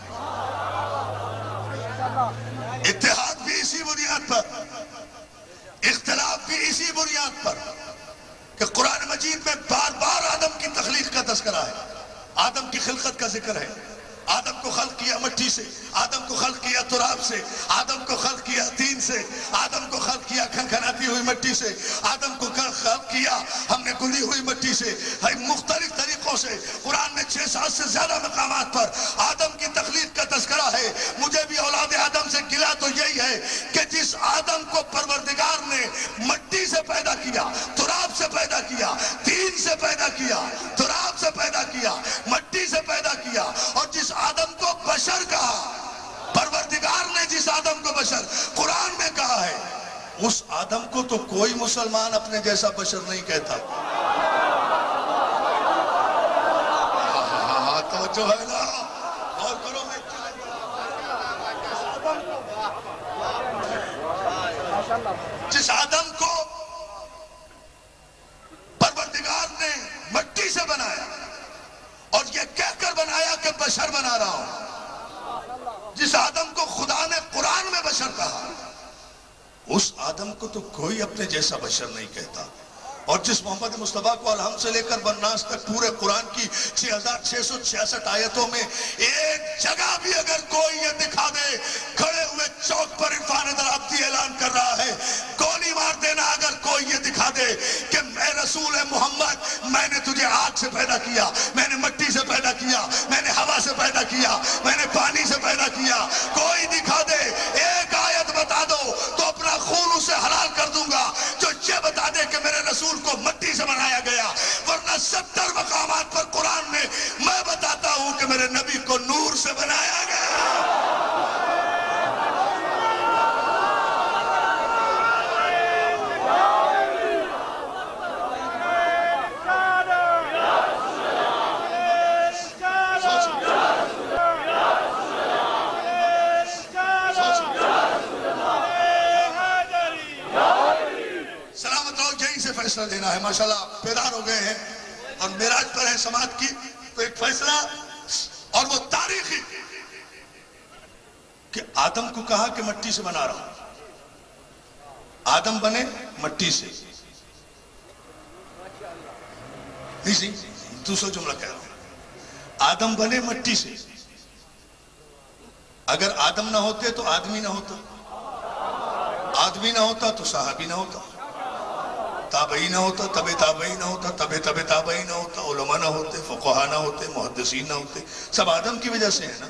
اتحاد بھی اسی بنیاد پر, اختلاف بھی اسی بنیاد پر کہ قرآن مجید میں بار بار آدم کی تخلیق کا تذکرہ ہے, آدم کی خلقت کا ذکر ہے. آدم کو خلق کیا مٹی سے, آدم کو خلق کیا تراب سے, آدم کو خلق کیا طین سے, آدم کو خلق کیا کھنکھناتی ہوئی مٹی سے, آدم کو خلق کیا ہم نے گلی ہوئی مٹی سے. مختلف طریقوں سے قرآن میں 6-7 سے زیادہ مقامات پر آدم کی تخلیق کا تذکرہ ہے. مجھے بھی اولاد آدم سے گلہ تو یہی ہے کہ جس آدم کو پروردگار نے مٹی سے پیدا کیا, تراب سے پیدا کیا, طین سے پیدا کیا, تراب سے پیدا کیا, مٹی سے پیدا کیا, اور جس آدم کو بشر کہا, پروردگار نے جس آدم کو بشر قرآن میں کہا ہے, اس آدم کو تو کوئی مسلمان اپنے جیسا بشر نہیں کہتا. ہاں توجہ ہے نا, اور کرو. میں جس آدم کو پروردگار نے مٹی سے بنایا اور یہ کہہ کر بنایا کہ بشر بنا رہا ہوں, جس آدم کو خدا نے قرآن میں بشر کہا, اس آدم کو تو کوئی اپنے جیسا بشر نہیں کہتا. اور جس محمد مصطفیٰ کو الحمد سے لے کر بناس تک پورے قرآن کی 6666 آیتوں میں ایک جگہ بھی اگر کوئی یہ دکھا دے, کھڑے ہوئے چوک پر عرفان درابطی اعلان کر رہا ہے, گولی مار دینا اگر کوئی یہ دکھا دے کہ اے رسول محمد, میں نے تجھے آگ سے پیدا کیا, میں نے مٹی سے پیدا کیا, میں نے ہوا سے پیدا کیا, میں نے پانی سے پیدا کیا, کوئی دکھا دے, ایک آیت بتا دو تو اپنا خون اسے حلال کر دوں گا جو یہ بتا دے کہ میرے رسول کو مٹی سے بنایا گیا. ورنہ 70 مقامات پر قرآن میں بتاتا ہوں کہ میرے نبی کو نور سے بنایا گیا. فیصلہ دینا ہے. ماشاءاللہ بیدار ہو گئے ہیں اور معراج پر ہے سماعت کی, تو ایک فیصلہ, اور وہ تاریخی کہ آدم کو کہا کہ مٹی سے بنا رہا ہوں، آدم بنے مٹی سے. نہیں دوسرا جملہ کہہ رہا ہوں، آدم بنے مٹی سے. اگر آدم نہ ہوتے تو آدمی نہ ہوتا، آدمی نہ ہوتا تو صحابی نہ ہوتا، تابعی نہ ہوتا، تبع تابعی نہ ہوتا، تبع تابعی نہ ہوتا، علماء نہ ہوتے، فقہاء نہ ہوتے، محدثین نہ ہوتے. سب آدم کی وجہ سے ہے نا.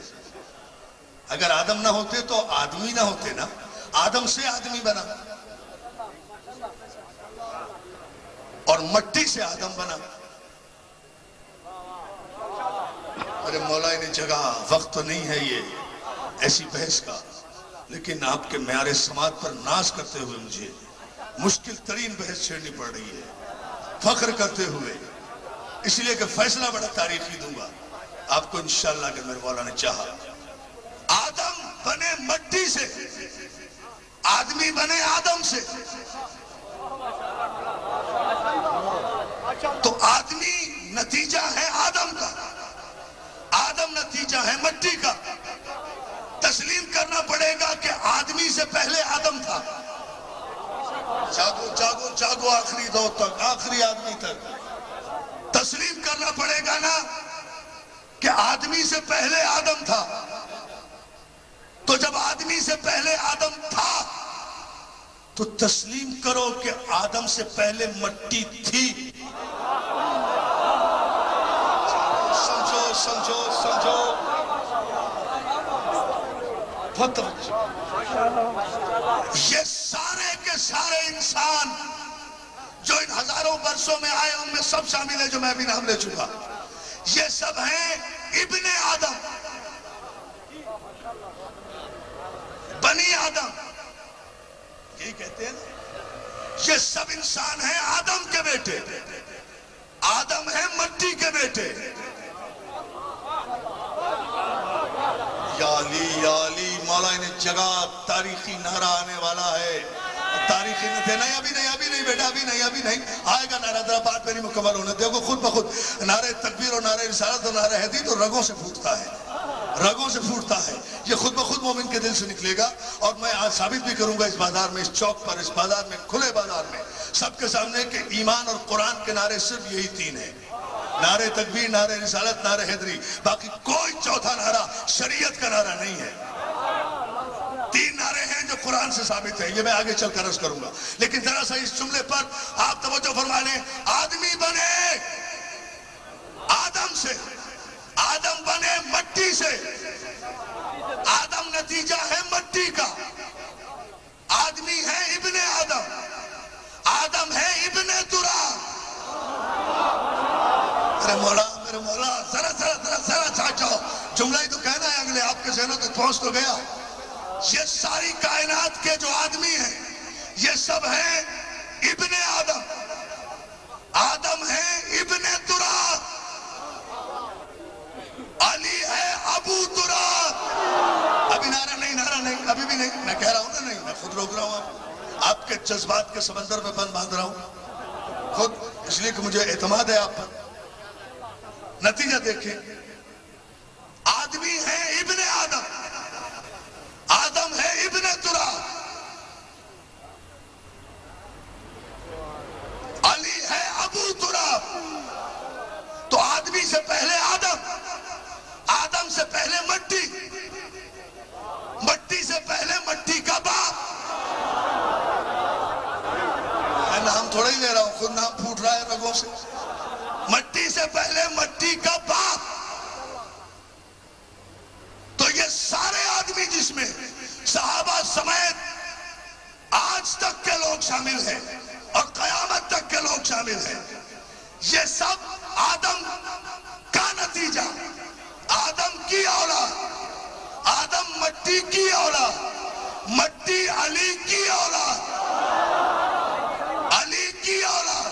اگر آدم نہ ہوتے تو آدمی نہ ہوتے نا. آدم سے آدمی بنا اور مٹی سے آدم بنا. ارے مولا نے جگہ وقت تو نہیں ہے یہ ایسی بحث کا، لیکن آپ کے معیار سماعت پر ناز کرتے ہوئے مجھے مشکل ترین بحث چھیڑنی پڑ رہی ہے، فخر کرتے ہوئے، اس لیے کہ فیصلہ بڑا تاریخی دوں گا آپ کو انشاءاللہ. اگر میرے مولا نے چاہا آدم بنے مٹی سے، آدمی بنے آدم سے، تو آدمی نتیجہ ہے آدم کا، آدم نتیجہ ہے مٹی کا. تسلیم کرنا پڑے گا کہ آدمی سے پہلے آدم تھا. جاگو جاگو جاگو آخری دور تک، آخری آدمی تک تسلیم کرنا پڑے گا نا کہ آدمی سے پہلے آدم تھا. تو جب آدمی سے پہلے آدم تھا تو تسلیم کرو کہ آدم سے پہلے مٹی تھی. سمجھو سمجھو سمجھو. یہ سارے کے سارے انسان جو ان ہزاروں برسوں میں آئے ان میں سب شامل ہیں جو میں بھی نام لے چکا. یہ سب ہیں ابن آدم، بنی آدم، یہی کہتے ہیں نا. یہ سب انسان ہیں آدم کے بیٹے، آدم ہیں مٹی کے بیٹے. یا علی یا علی. مولا نے جگہ تاریخی نعرہ آنے والا ہے. تاریخی نہ تھے، نہیں ابھی نہیں، ابھی نہیں بیٹا، ابھی نہیں، ابھی نہیں آئے گا نعرہ. ذرا بات میری مکمل ہونے دیکھو. خود بخود نعرہ تکبیر اور نعرہ رسالت اور نعرہ حیدر تو رگوں سے پھوٹتا ہے، رگوں سے پھوٹتا ہے. یہ خود بخود مومن کے دل سے نکلے گا. اور میں آج ثابت بھی کروں گا اس بازار میں، اس چوک پر، اس بازار میں، کھلے بازار میں سب کے سامنے کہ ایمان اور قرآن کے نعرے صرف یہی تین ہیں: نعرہ تکبیر، نعرہ رسالت، نعرہ حیدری. باقی کوئی چوتھا نعرہ شریعت کا نعرہ نہیں ہے. تین نعرے ہیں جو قرآن سے ثابت ہیں. یہ میں آگے چل کر عرض کروں گا، لیکن ذرا سا اس جملے پر آپ توجہ فرما لیں. آدمی بنے آدم سے، آدم بنے مٹی سے. آدم نتیجہ ہے مٹی کا. آدمی ہے ابن آدم، آدم ہے ابن تراب. ارے مولا میرے مولا ذرا ذرا ذرا ذرا چھاٹ جاؤ. جملہ ہی تو کہنا ہے، اگلے آپ کے ذہنوں تک پہنچ تو گیا. یہ ساری کائنات کے جو آدمی ہیں یہ سب ہیں ابن آدم. آدم ہے ابن تراب، علی ہے ابو تراب. ابھی نعرہ نہیں، نعرہ نہیں، ابھی بھی نہیں. میں کہہ رہا ہوں نا، نہیں، میں خود روک رہا ہوں. آپ کے جذبات کے سمندر میں بند باندھ رہا ہوں خود، اس لیے کہ مجھے اعتماد ہے آپ پر. نتیجہ دیکھیں، آدمی ہے ابن آدم، آدم ہے ابن تراب، علی ہے ابو تراب. تو آدمی سے پہلے آدم، آدم سے پہلے مٹی، مٹی سے پہلے مٹی کا باپ. میں نام تھوڑا ہی لے رہا ہوں، خود نام پھوٹ رہا ہے رگوں سے. مٹی سے پہلے مٹی کا باپ. تو یہ سارے آدمی جس میں صحابہ سمیت آج تک کے لوگ شامل ہیں اور قیامت تک کے لوگ شامل ہیں، یہ سب آدم کا نتیجہ، آدم کی اولاد، آدم مٹی کی اولاد، مٹی علی کی اولاد، علی کی اولاد،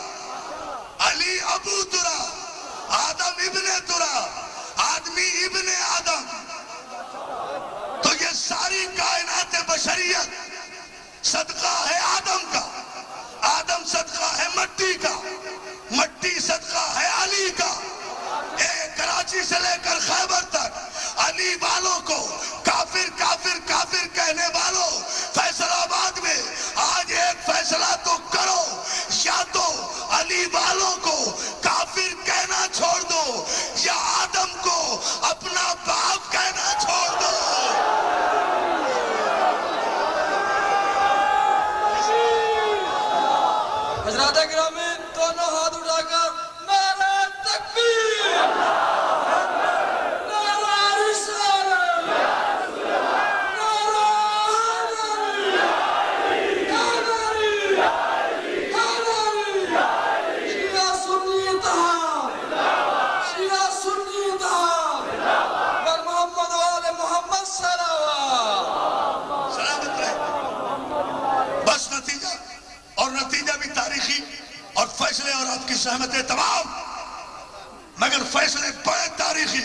علی ابو تراب، آدم ابن تراب، آدمی ابن آدم. تو یہ ساری کائنات بشریت صدقہ ہے آدم کا، آدم صدقہ ہے مٹی کا، مٹی صدقہ ہے علی کا. کراچی سے لے کر خیبر تک علی والوں کو کافر کافر کافر کافر کہنے والوں، فیصل آباد میں آج ایک فیصلہ تو کرو، یا تو علی والوں کو کافر کہنا چھوڑ دو یا آدم کو اپنا باپ کہنا چھوڑ دو۔ حضرات گرامی دونوں ہاتھ اٹھا کر نعرہ تکبیر، نعرہ رسالت، نعرہ حیدری، حیدری، شیعہ سنی اتحاد، شیعہ سنی اتحاد، بر محمد و آل محمد صلوات۔ سلامت رہے۔ بس نتیجہ، اور نتیجہ بھی تاریخی، اور فیصلے اور آپ کی سہمتیں تمام، مگر فیصلے بڑے تاریخی۔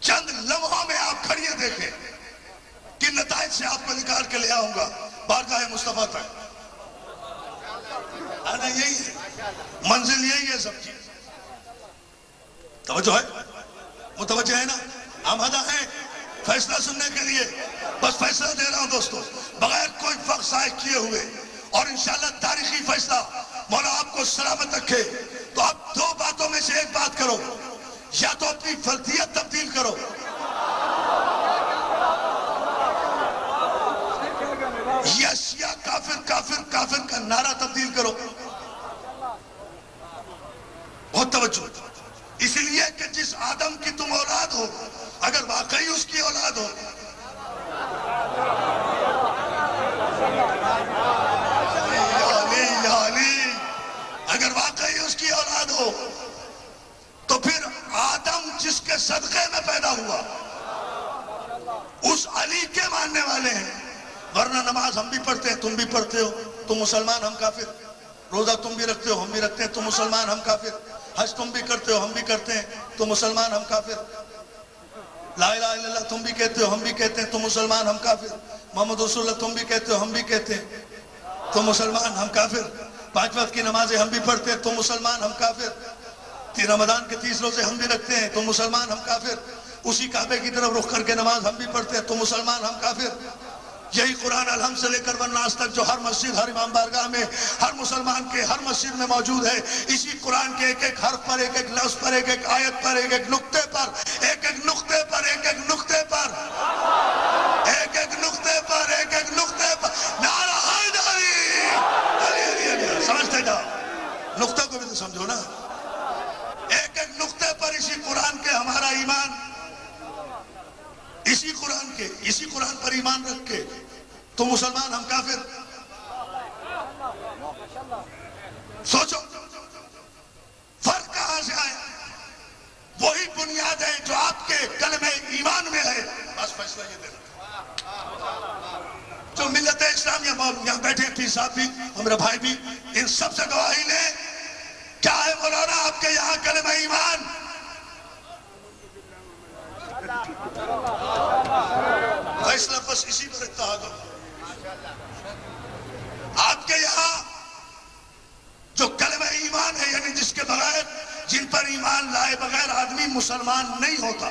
چند لمحوں میں آپ کھڑیے دیکھیں کہ نتائج سے آپ کو نکال کے لے آؤں گا بارگاہ مصطفیٰ تک۔ آنا یہی ہے، منزل یہی ہے سب کی۔ توجہ ہے، متوجہ ہے نا؟ آمادہ ہیں فیصلہ سننے کے لیے؟ بس فیصلہ دے رہا ہوں دوستو، بغیر کوئی فرق ضائع کیے ہوئے، اور انشاءاللہ تاریخی فیصلہ۔ مولا آپ کو سلامت رکھے۔ تو آپ دو باتوں میں سے ایک بات کرو، یا تو اپنی فردیت تبدیل کرو، یا شیعہ کافر کافر کافر کا نعرہ تبدیل کرو۔ بہت توجہ، اس لیے کہ جس آدم کی تم اولاد ہو، اگر واقعی اس کی اولاد ہو، اگر واقعی اس کی اولاد ہو، تو پھر آدم جس کے صدقے میں پیدا ہوا اس علی کے ماننے والے ہیں۔ ورنہ نماز ہم بھی پڑھتے ہیں، تم بھی پڑھتے ہو، تم مسلمان ہم کافر۔ روزہ تم بھی رکھتے ہو، ہم بھی رکھتے ہیں، تم مسلمان ہم کافر۔ حج تم بھی کرتے ہو، ہم بھی کرتے ہیں، تم مسلمان ہم کافر۔ لا الہ الا اللہ تم بھی کہتے ہو، ہم بھی کہتے ہیں، تم مسلمان ہم کافر۔ محمد رسول اللہ تم بھی کہتے ہو، ہم بھی کہتے ہیں، تم مسلمان ہم کافر۔ 5 وقت کی نمازیں ہم بھی پڑھتے ہیں، تم مسلمان ہم کافر۔ رمضان کے 30 روزے ہم بھی رکھتے ہیں، تم مسلمان ہم کافر۔ اسی کعبے کی طرف رخ کر کے نماز ہم بھی پڑھتے ہیں، تم مسلمان ہم کافر۔ یہی قرآن الحمد سے لے کر والناس تک جو ہر مسجد، ہر امام بارگاہ میں، ہر مسلمان کے ہر مسجد میں موجود ہے، اسی قرآن کے ایک ایک حرف پر، ایک ایک لفظ پر، ایک ایک آیت پر، ایک ایک نقطے پر، ایک ایک نقطے پر، ایک ایک نقطے پر، ایک ایک نقطے پر، ایک ایک نقطے پر نعرہ حیدری، علی علی علی۔ سمجھتے جاؤ، نقطے کو بھی تو سمجھو نا۔ ایک ایک نقطے پر اسی قرآن کے ہمارا ایمان، اسی قرآن پر ایمان رکھ کے تو مسلمان ہم کافر۔ سوچو فرق کہاں سے آئے؟ وہی بنیاد ہے جو آپ کے کلمہ ایمان میں ہے۔ بس فیصلہ یہ دینا، جو ملت اسلامیہ یہاں بیٹھے پیر صاحب بھی، ہمارا بھائی بھی، ان سب سے گواہی لیں، کیا ہے مولانا آپ کے یہاں کلمہ ایمان؟ فیصلہ بس اسی پر اتحاد ہو۔ آپ کے یہاں جو کلمہ ایمان ہے، یعنی جس کے بغیر، جن پر ایمان لائے بغیر آدمی مسلمان نہیں ہوتا،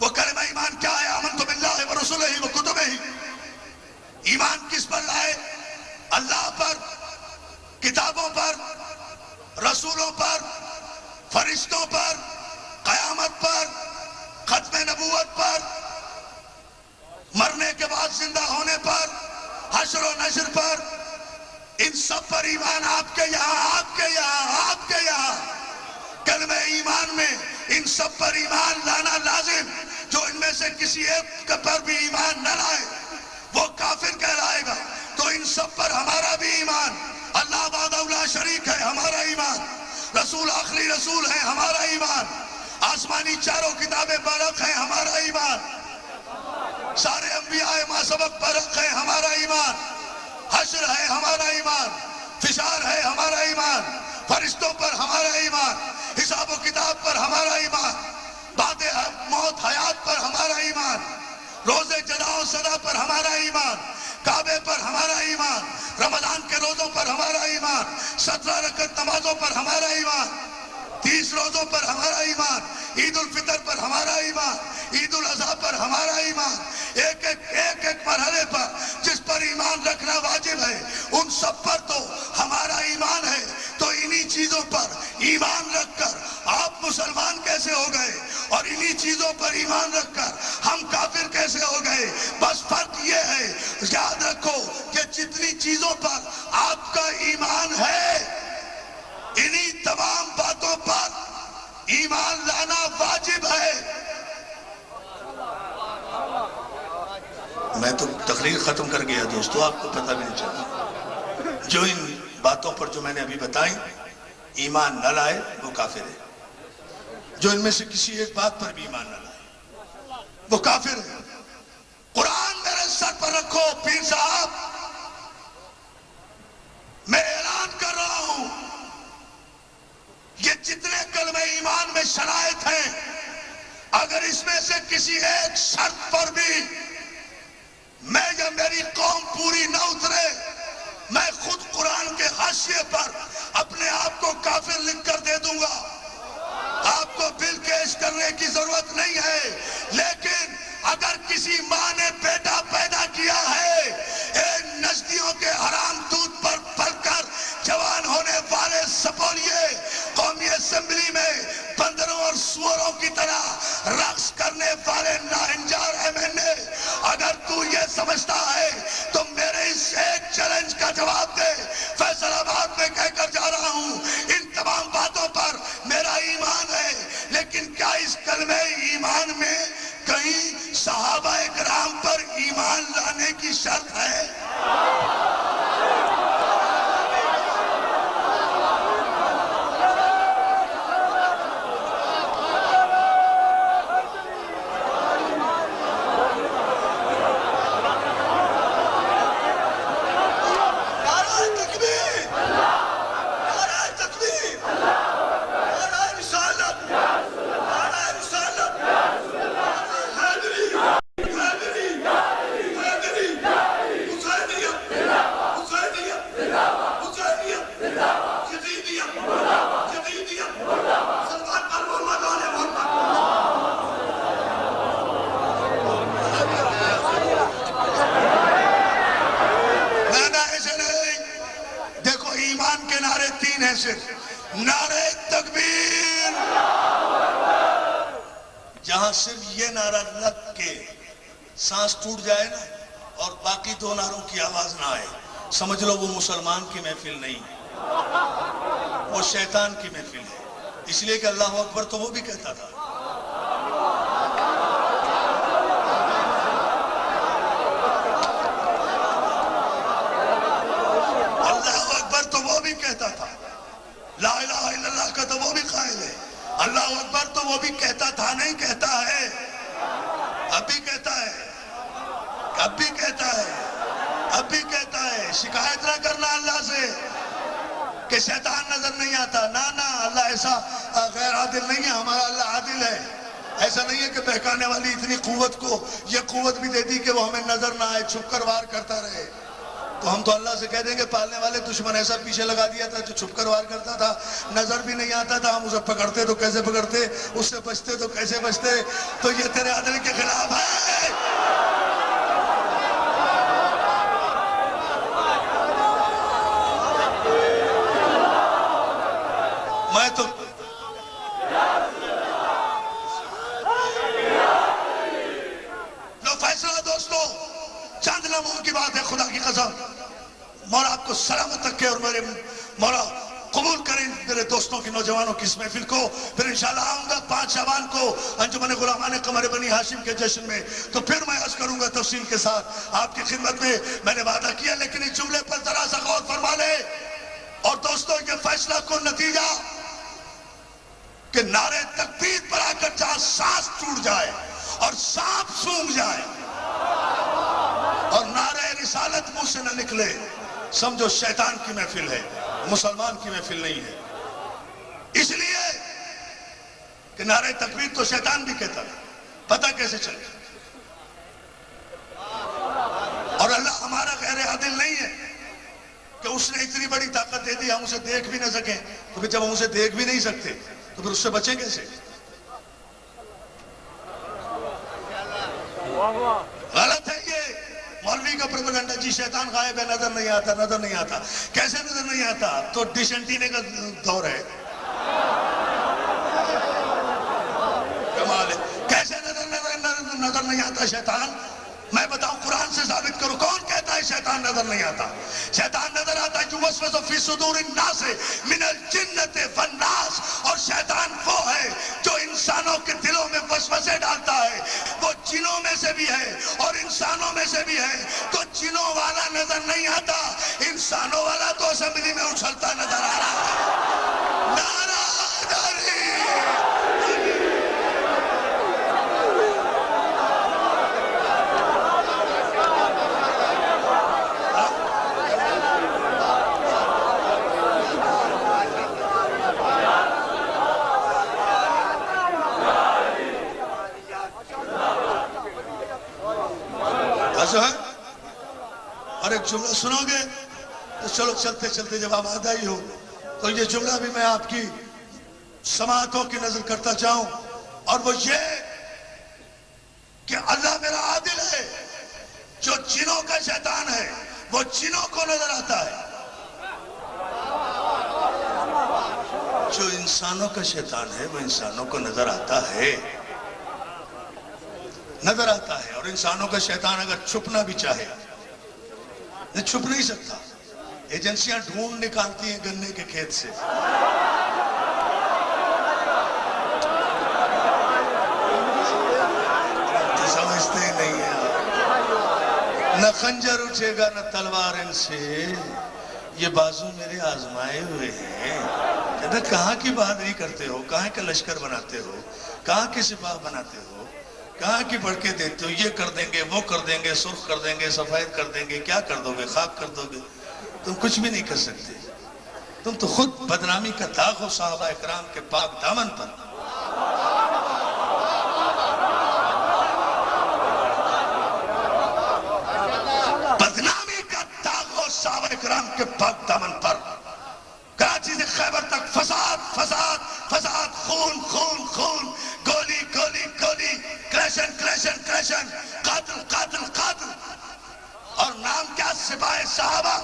وہ کلمہ ایمان کیا ہے؟ آمنت باللہ ورسولہ وکتبہ۔ ایمان کس پر لائے؟ اللہ پر، کتابوں پر، رسولوں پر، فرشتوں پر، قیامت پر، ختم نبوت پر، مرنے کے بعد زندہ ہونے پر، حشر و نشر پر، ان سب پر ایمان آپ کے یہاں کلمہ ایمان میں ان سب پر ایمان لانا لازم۔ جو ان میں سے کسی ایک پر بھی ایمان نہ لائے وہ کافر کہلائے گا۔ تو ان سب پر ہمارا بھی ایمان، اللہ وحدہ لا شریک ہے ہمارا ایمان، رسول آخری رسول ہے ہمارا ایمان، آسمانی چاروں کتابیں برحق ہیں ہمارا ایمان، سارے انبیاء ما سبق برحق ہیں ہمارا ایمان، حشر ہے ہمارا ایمان، فشار ہے ہمارا ایمان، فرشتوں پر ہمارا ایمان، حساب و کتاب پر ہمارا ایمان، بعد موت حیات پر ہمارا ایمان، روزے جزا و سزا پر ہمارا ایمان، کعبے پر ہمارا ایمان، رمضان کے روزوں پر ہمارا ایمان، 17 رکعت نمازوں پر ہمارا ایمان، 30 روزوں پر ہمارا ایمان، عید الفطر پر ہمارا ایمان، عید الاضحیٰ پر ہمارا ایمان، ایک ایک مرحلے پر جس پر ایمان رکھنا واجب ہے ان سب پر تو ہمارا ایمان ہے۔ تو انہی چیزوں پر ایمان رکھ کر آپ مسلمان کیسے ہو گئے اور انہی چیزوں پر ایمان رکھ کر ہم کافر کیسے ہو گئے؟ بس فرق یہ ہے، یاد رکھو کہ جتنی چیزوں پر آپ کا ایمان ہے انہی تمام باتوں پر ایمان لانا واجب ہے۔ میں تو تقریر ختم کر گیا دوستو، آپ کو پتہ بھی نہیں چلا۔ جو ان باتوں پر جو میں نے ابھی بتائیں ایمان نہ لائے وہ کافر ہے، جو ان میں سے کسی ایک بات پر بھی ایمان نہ لائے وہ کافر ہے۔ قرآن میرے سر پر رکھو پیر صاحب، میں اعلان کر رہا ہوں یہ جتنے کلمہ ایمان میں شرائط ہیں اگر اس میں سے کسی ایک شرط پر بھی میں یا میری قوم پوری نہ اترے، میں خود قرآن کے حاشیے پر اپنے آپ کو کافر لکھ کر دے دوں گا۔ آپ کو بل کیش کرنے کی ضرورت نہیں ہے، لیکن اگر کسی ماں نے بیٹا پیدا کیا ہے نجدیوں کے حرام دودھ پر پل کر جوان ہونے والے سپولیے قومی اسمبلی میں بندروں اور سوروں کی طرح رقص کرنے والے ناہنجار MNA، اگر تو یہ سمجھتا ہے تو میرے اس ایک چیلنج کا جواب دے۔ فیصل آباد میں کہہ کر جا رہا ہوں ان تمام باتوں پر میرا ایمان ہے، لیکن کیا اس کلمہ ایمان میں کہیں صحابہ اکرام پر ایمان لانے کی شرط ہے؟ نعرہ تکبیر، جہاں صرف یہ نعرہ لگ کے سانس ٹوٹ جائے نا اور باقی دو نعروں کی آواز نہ آئے، سمجھ لو وہ مسلمان کی محفل نہیں، وہ شیطان کی محفل ہے۔ اس لیے کہ اللہ اکبر تو وہ بھی کہتا تھا، اللہ اکبر تو وہ بھی کہتا تھا، لا الہ الا اللہ کا تو وہ بھی قائل ہے، اللہ اکبر تو وہ بھی کہتا تھا، نہیں کہتا ہے، اب بھی کہتا ہے، اب بھی کہتا ہے، اب بھی کہتا ہے۔ شکایت نہ کرنا اللہ سے کہ شیطان نظر نہیں آتا، نہ اللہ ایسا غیر عادل نہیں ہے، ہمارا اللہ عادل ہے۔ ایسا نہیں ہے کہ بہکانے والی اتنی قوت کو یہ قوت بھی دے دی کہ وہ ہمیں نظر نہ آئے، چھپ کر وار کرتا رہے۔ تو ہم تو اللہ سے کہہ دیں گے پالنے والے دشمن ایسا پیچھے لگا دیا تھا جو چھپ کر وار کرتا تھا، نظر بھی نہیں آتا تھا، ہم اسے پکڑتے تو کیسے پکڑتے، اس سے بچتے تو کیسے بچتے، تو یہ تیرے عدل کے خلاف ہے۔ میں تو لو فیصلہ دوستو چند لمحوں کی بات ہے، خدا کی قسم مولا آپ کو سلامت رکھے اور میرے مولا قبول کریں میرے دوستوں کی نوجوانوں کی اس محفل کو۔ پھر انشاءاللہ آؤں گا 5 شعبان کو انجمن غلامان قمر بنی ہاشم کے جشن میں، تو پھر میں عرض کروں گا تفصیل کے ساتھ آپ کی خدمت میں نے وعدہ کیا، لیکن اس جملے پر ذرا سا غور فرما لے۔ اور دوستوں یہ فیصلہ کو نتیجہ کہ نعرے تکبیر پر آ کر جہاں سانس ٹوٹ جائے اور سانپ سونگ جائے اور نعرہ رسالت منہ سے نہ نکلے، سمجھو شیطان کی محفل ہے، مسلمان کی محفل نہیں ہے۔ اس لیے کہ نعرہ تکبیر تو شیطان بھی کہتا ہے، پتہ کیسے چلے؟ اور اللہ ہمارا غیر عادل نہیں ہے کہ اس نے اتنی بڑی طاقت دے دی ہم اسے دیکھ بھی نہ سکیں، تو پھر جب ہم اسے دیکھ بھی نہیں سکتے تو پھر اس سے بچیں کیسے؟ غلط ہے یہ مولوی کا پروپیگنڈا. جی شیطان غائب ہے, نظر نہیں آتا, نظر نہیں آتا. کیسے نظر نہیں آتا؟ تو ڈش انٹینے کا دور ہے. کمال ہے. کیسے نظر نہیں آتا شیطان؟ میں بتاؤں, قرآن سے ثابت کرو. کون کہتا ہے شیطان نظر نہیں آتا؟ شیطان نظر آتا ہے یوسوس فی صدور الناس من الجنۃ والناس. اور شیطان وہ ہے جو انسانوں کے دلوں میں وسوسے ڈالتا ہے. وہ جنوں میں سے بھی ہے اور انسانوں میں سے بھی ہے. تو جنوں والا نظر نہیں آتا, انسانوں والا تو اسمبلی میں اچھلتا نظر آ رہا ہے. نعرہ ہے. اور ایک جملہ سنو گے تو چلو چلتے چلتے جب آپ آدھا ہی ہو تو یہ جملہ بھی میں آپ کی سماعتوں کی نظر کرتا چاہوں, اور وہ یہ کہ اللہ میرا عادل ہے. جو جنوں کا شیطان ہے وہ جنوں کو نظر آتا ہے, جو انسانوں کا شیطان ہے وہ انسانوں کو نظر آتا ہے, نظر آتا ہے. اور انسانوں کا شیطان اگر چھپنا بھی چاہے چھپ نہیں سکتا. ایجنسیاں ڈھونڈ نکالتی ہیں گنے کے کھیت سے. تو سمجھتے ہی نہیں ہیں. نہ خنجر اٹھے گا نہ تلوار ان سے, یہ بازو میرے آزمائے ہوئے ہیں. کہتے کہاں کی بہادری کرتے ہو, کہاں کا لشکر بناتے ہو, کہاں کی سپاہ بناتے ہو, کہاں کی بڑکے دیتے ہو. یہ کر دیں گے, وہ کر دیں گے, سرخ کر دیں گے, سفید کر دیں گے. کیا کر دو گے؟ خاک کر دو گے. تم کچھ بھی نہیں کر سکتے. تم تو خود بدنامی کا داغ ہو صحابہ اکرام کے پاک دامن پر. بدنامی کا داغ ہو صحابہ اکرام کے پاک دامن پر. کراچی سے خیبر تک فساد فساد فساد, خون خون خون, گولی گولی گولی, کریشن کریشن کریشن, قاتل قاتل قاتل. اور نام کیا؟ سپاہ صحابہ.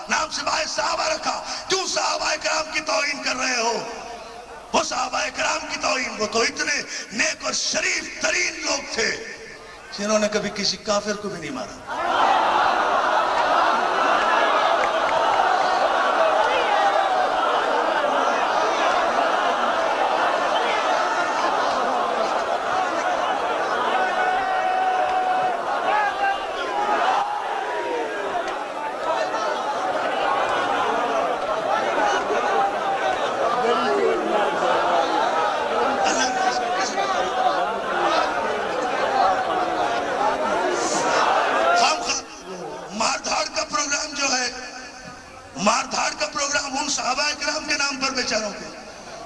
نام سپاہ صحابہ رکھا. کیوں صحابہ اکرام کی توہین کر رہے ہو؟ وہ صحابہ اکرام کی توہین, وہ تو اتنے نیک اور شریف ترین لوگ تھے جنہوں نے کبھی کسی کافر کو بھی نہیں مارا.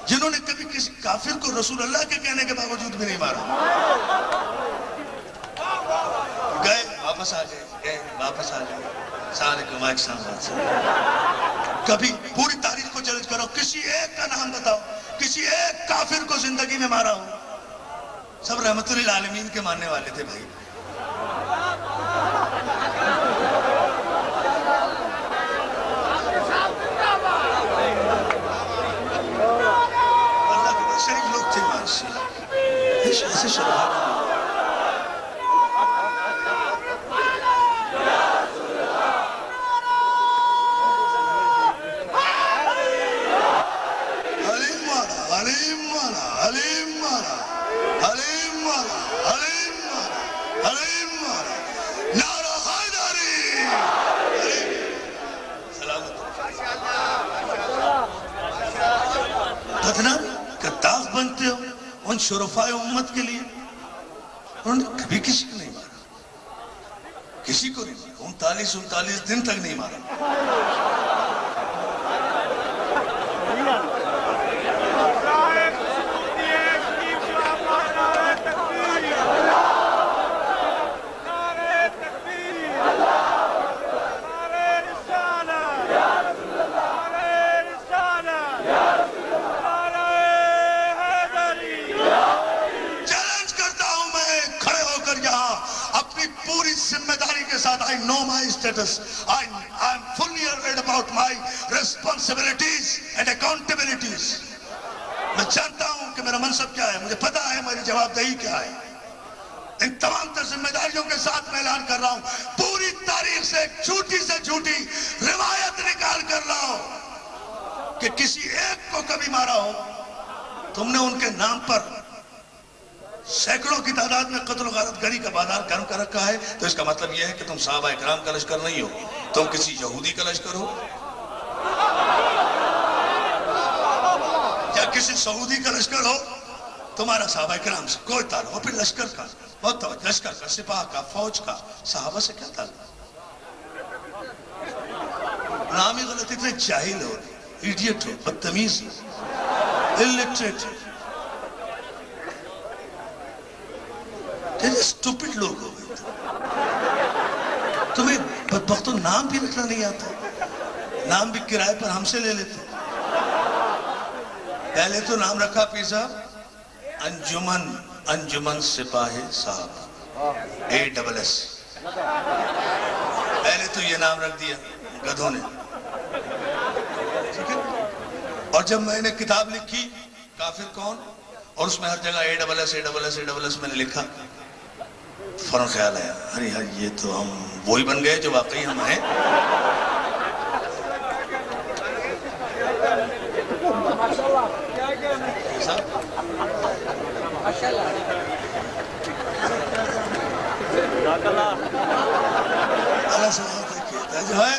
جنہوں نے کبھی کسی کافر کو رسول اللہ کے کہنے کے باوجود بھی نہیں مارا. گئے واپس آ گئے, واپس آ گئے. سارے کو مائک سامنے. کبھی پوری تاریخ کو چیلنج کرو, کسی ایک کا نام بتاؤ, کسی ایک کافر کو زندگی میں مارا ہو. سب رحمت للعالمین کے ماننے والے تھے بھائی. شریف لوگ تھے ماشی ایسے شرحات علیم مالا علیم مالا علیم مالا علیم مالا علیم مالا علیم مالا نعرہ حیدری. سلامت بدنام کا داغ بنتے ہو ان شرفائے امت کے لیے. انہوں نے کبھی کسی کو نہیں مارا, کسی کو نہیں مارا. 39 دن تک نہیں مارا. ساتھ I know my status. I'm fully aware about my responsibilities and accountabilities. میں جانتا ہوں کہ میرا منصب کیا ہے, مجھے پتا ہے میری جواب دہی کیا ہے. ان تمام تر ذمہ داریوں کے ساتھ میں اعلان کر رہا ہوں, پوری تاریخ سے جھوٹی روایت نکال کر رہا ہوں کہ کسی ایک کو کبھی مارا ہو, تم نے ان کے نام پر سینکڑوں کی تعداد میں قتل و غارت گری کا بازار گرم کر رکھا ہے, تو اس کا مطلب یہ ہے کہ تم صحابہ اکرام کا لشکر نہیں ہو, تم کسی یہودی کا لشکر ہو یا کسی سعودی کا لشکر ہو. تمہارا صحابہ اکرام سے کوئی تعلق ہو, پھر لشکر کا, بہت توجہ, لشکر کا, سپاہ کا, فوج کا, صحابہ سے کیا تعلق؟ نام ہی غلط, اتنے جاہل ہو, ایڈیٹ ہو, بدتمیز ہو, illiterate ہو, اسٹوپڈ لوگ ہو گئے. تمہیں بدبختوں نام بھی رکھنا نہیں آتا, نام بھی کرائے پر ہم سے لے لیتے. پہلے تو نام رکھا پیر صاحب انجمن سپاہی صاحب ASS, پہلے تو یہ نام رکھ دیا گدھوں نے. اور جب میں نے کتاب لکھی کافر کون, اور اس میں ہر جگہ ASS میں نے لکھا, فوراً خیال آیا, ارے یار یہ تو ہم وہی بن گئے جو واقعی ہم ہیں. اللہ سے جو ہے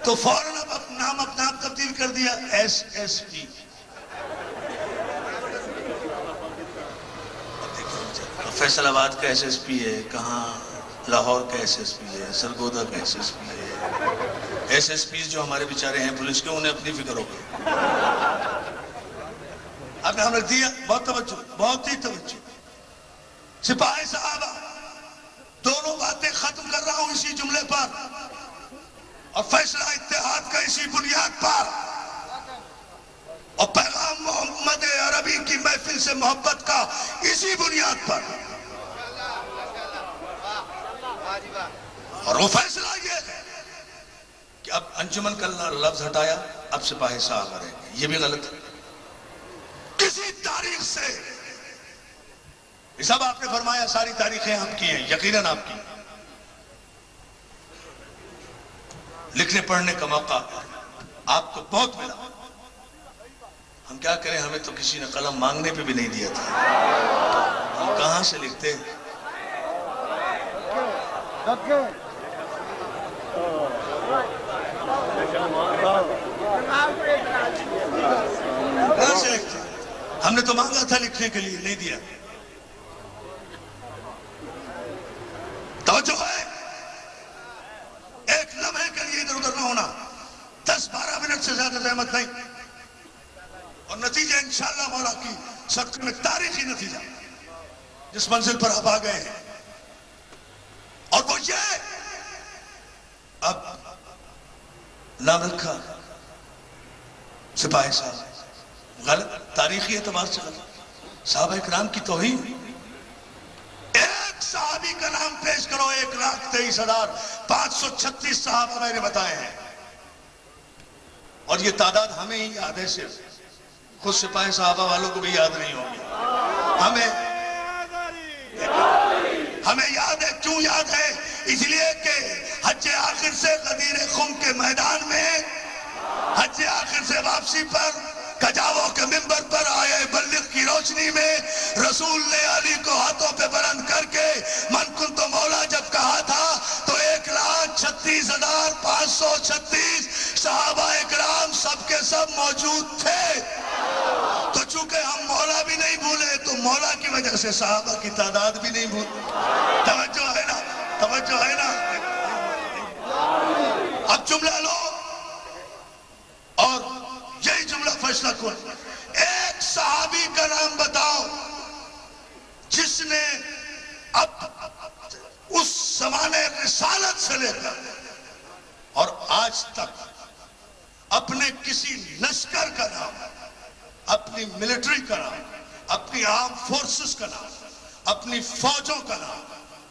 تو فوراً اب نام اپنا آپ تبدیل کر دیا SSP. فیصل آباد کا SSP ہے, کہاں لاہور کا SSP ہے, سرگودا کا SSP ہے. SSPs جو ہمارے بیچارے ہیں پولیس کے, انہیں اپنی فکر ہو گئی. اب ہم رکھ دیا, بہت توجہ, بہت ہی توجہ. سپاہی صحابہ, دونوں باتیں ختم کر رہا ہوں اسی جملے پر, اور فیصلہ اتحاد کا اسی بنیاد پر, اور پیغام محمد عربی کی محفل سے محبت کا اسی بنیاد پر. اور وہ فیصلہ یہ ہے کہ اب انجمن کا لفظ ہٹایا, اب سپاہی صحابہ رہے گے. یہ بھی غلط ہے. کسی تاریخ سے, یہ سب آپ نے فرمایا ساری تاریخیں آپ کی ہیں, یقیناً آپ کی. لکھنے پڑھنے کا موقع آپ کو بہت ملا. ہم کیا کریں, ہمیں تو کسی نے قلم مانگنے پہ بھی نہیں دیا تھا. ہم کہاں سے لکھتے؟ کہاں سے لکھتے؟ ہم نے تو مانگا تھا لکھنے کے لیے, نہیں دیا. توجہ ہے, ایک لمحے کے لیے ادھر ادھر نہ ہونا, 10-12 منٹ سے زیادہ زحمت نہیں, اور نتیجہ انشاءاللہ مولا کی سخت میں تاریخی نتیجہ جس منزل پر آپ آ گئے ہیں, اور وہ یہ اب نام رکھا سپاہی صاحب. غلط, تاریخی اعتبار سے غلط, صحابہ اکرام کی توہین. ایک صحابی کا نام پیش کرو, 1,23,536 صحابہ میں نے بتائے ہیں, اور یہ تعداد ہمیں ہی یاد ہے, صرف خود سپاہی صحابہ والوں کو بھی یاد نہیں ہوگی. ہمیں یاد ہے. کیوں یاد ہے؟ اس لیے کہ حج آخر سے غدیر خم کے میدان میں, حج آخر سے واپسی پر کجاووں کے منبر پر آئے بلغ کی روشنی میں رسول نے علی کو ہاتھوں پہ بلند کر کے من کنت مولا جب کہا تھا, تو 1,36,536 صحابہ اکرام سب کے سب موجود تھے. تو چونکہ ہم مولا بھی نہیں بھولے, تو مولا کی وجہ سے صحابہ کی تعداد بھی نہیں بھول. توجہ ہے نا, توجہ ہے نا. اب جملہ لو اور یہی جملہ فیصلہ کن. ایک صحابی کا نام بتاؤ جس نے اب اس زمانے رسالت سے لے کر اور آج تک اپنے کسی لشکر کا نام, اپنی ملٹری کا نام, اپنی آرم فورسز کا نام, اپنی فوجوں کا نام,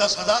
10,000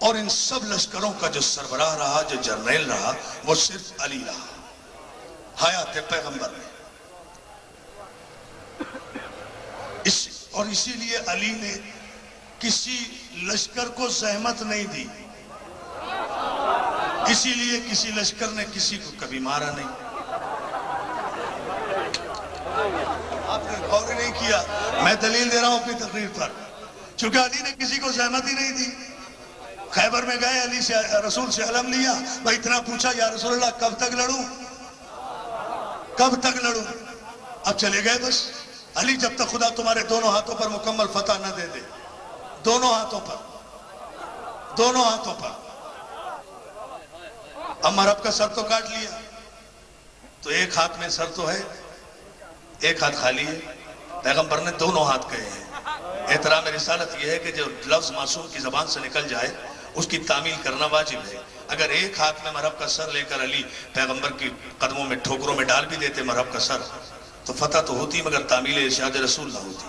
اور ان سب لشکروں کا جو سربراہ رہا، جو جرنیل رہا، وہ صرف علی رہا حیات پیغمبر میں۔ اور اسی لیے علی نے کسی لشکر کو زحمت نہیں دی، اسی لیے کسی لشکر نے کسی کو کبھی مارا نہیں۔ آپ نے غور نہیں کیا، میں دلیل دے رہا ہوں اپنی تقریر پر، چونکہ علی نے کسی کو زحمت ہی نہیں دی۔ خیبر میں گئے، علی سے رسول سے علم لیا، میں اتنا پوچھا یا رسول اللہ کب تک لڑوں، کب تک لڑوں؟ اب چلے گئے بس۔ علی جب تک خدا تمہارے دونوں ہاتھوں پر مکمل فتح نہ دے دے، دونوں ہاتھوں پر، دونوں ہاتھوں پر۔ اب مرب کا سر تو کاٹ لیا، تو ایک ہاتھ میں سر تو ہے، ایک ہاتھ خالی ہے۔ پیغمبر نے دونوں ہاتھ کہے ہیں۔ احترام رسالت یہ ہے کہ جو لفظ معصوم کی زبان سے نکل جائے اس کی تعمیل کرنا واجب ہے۔ اگر ایک ہاتھ میں مرحب کا سر لے کر علی پیغمبر کی قدموں میں ٹھوکروں میں ڈال بھی دیتے مرحب کا سر، تو فتح تو ہوتی مگر تعمیل ارشاد رسول نہ ہوتی۔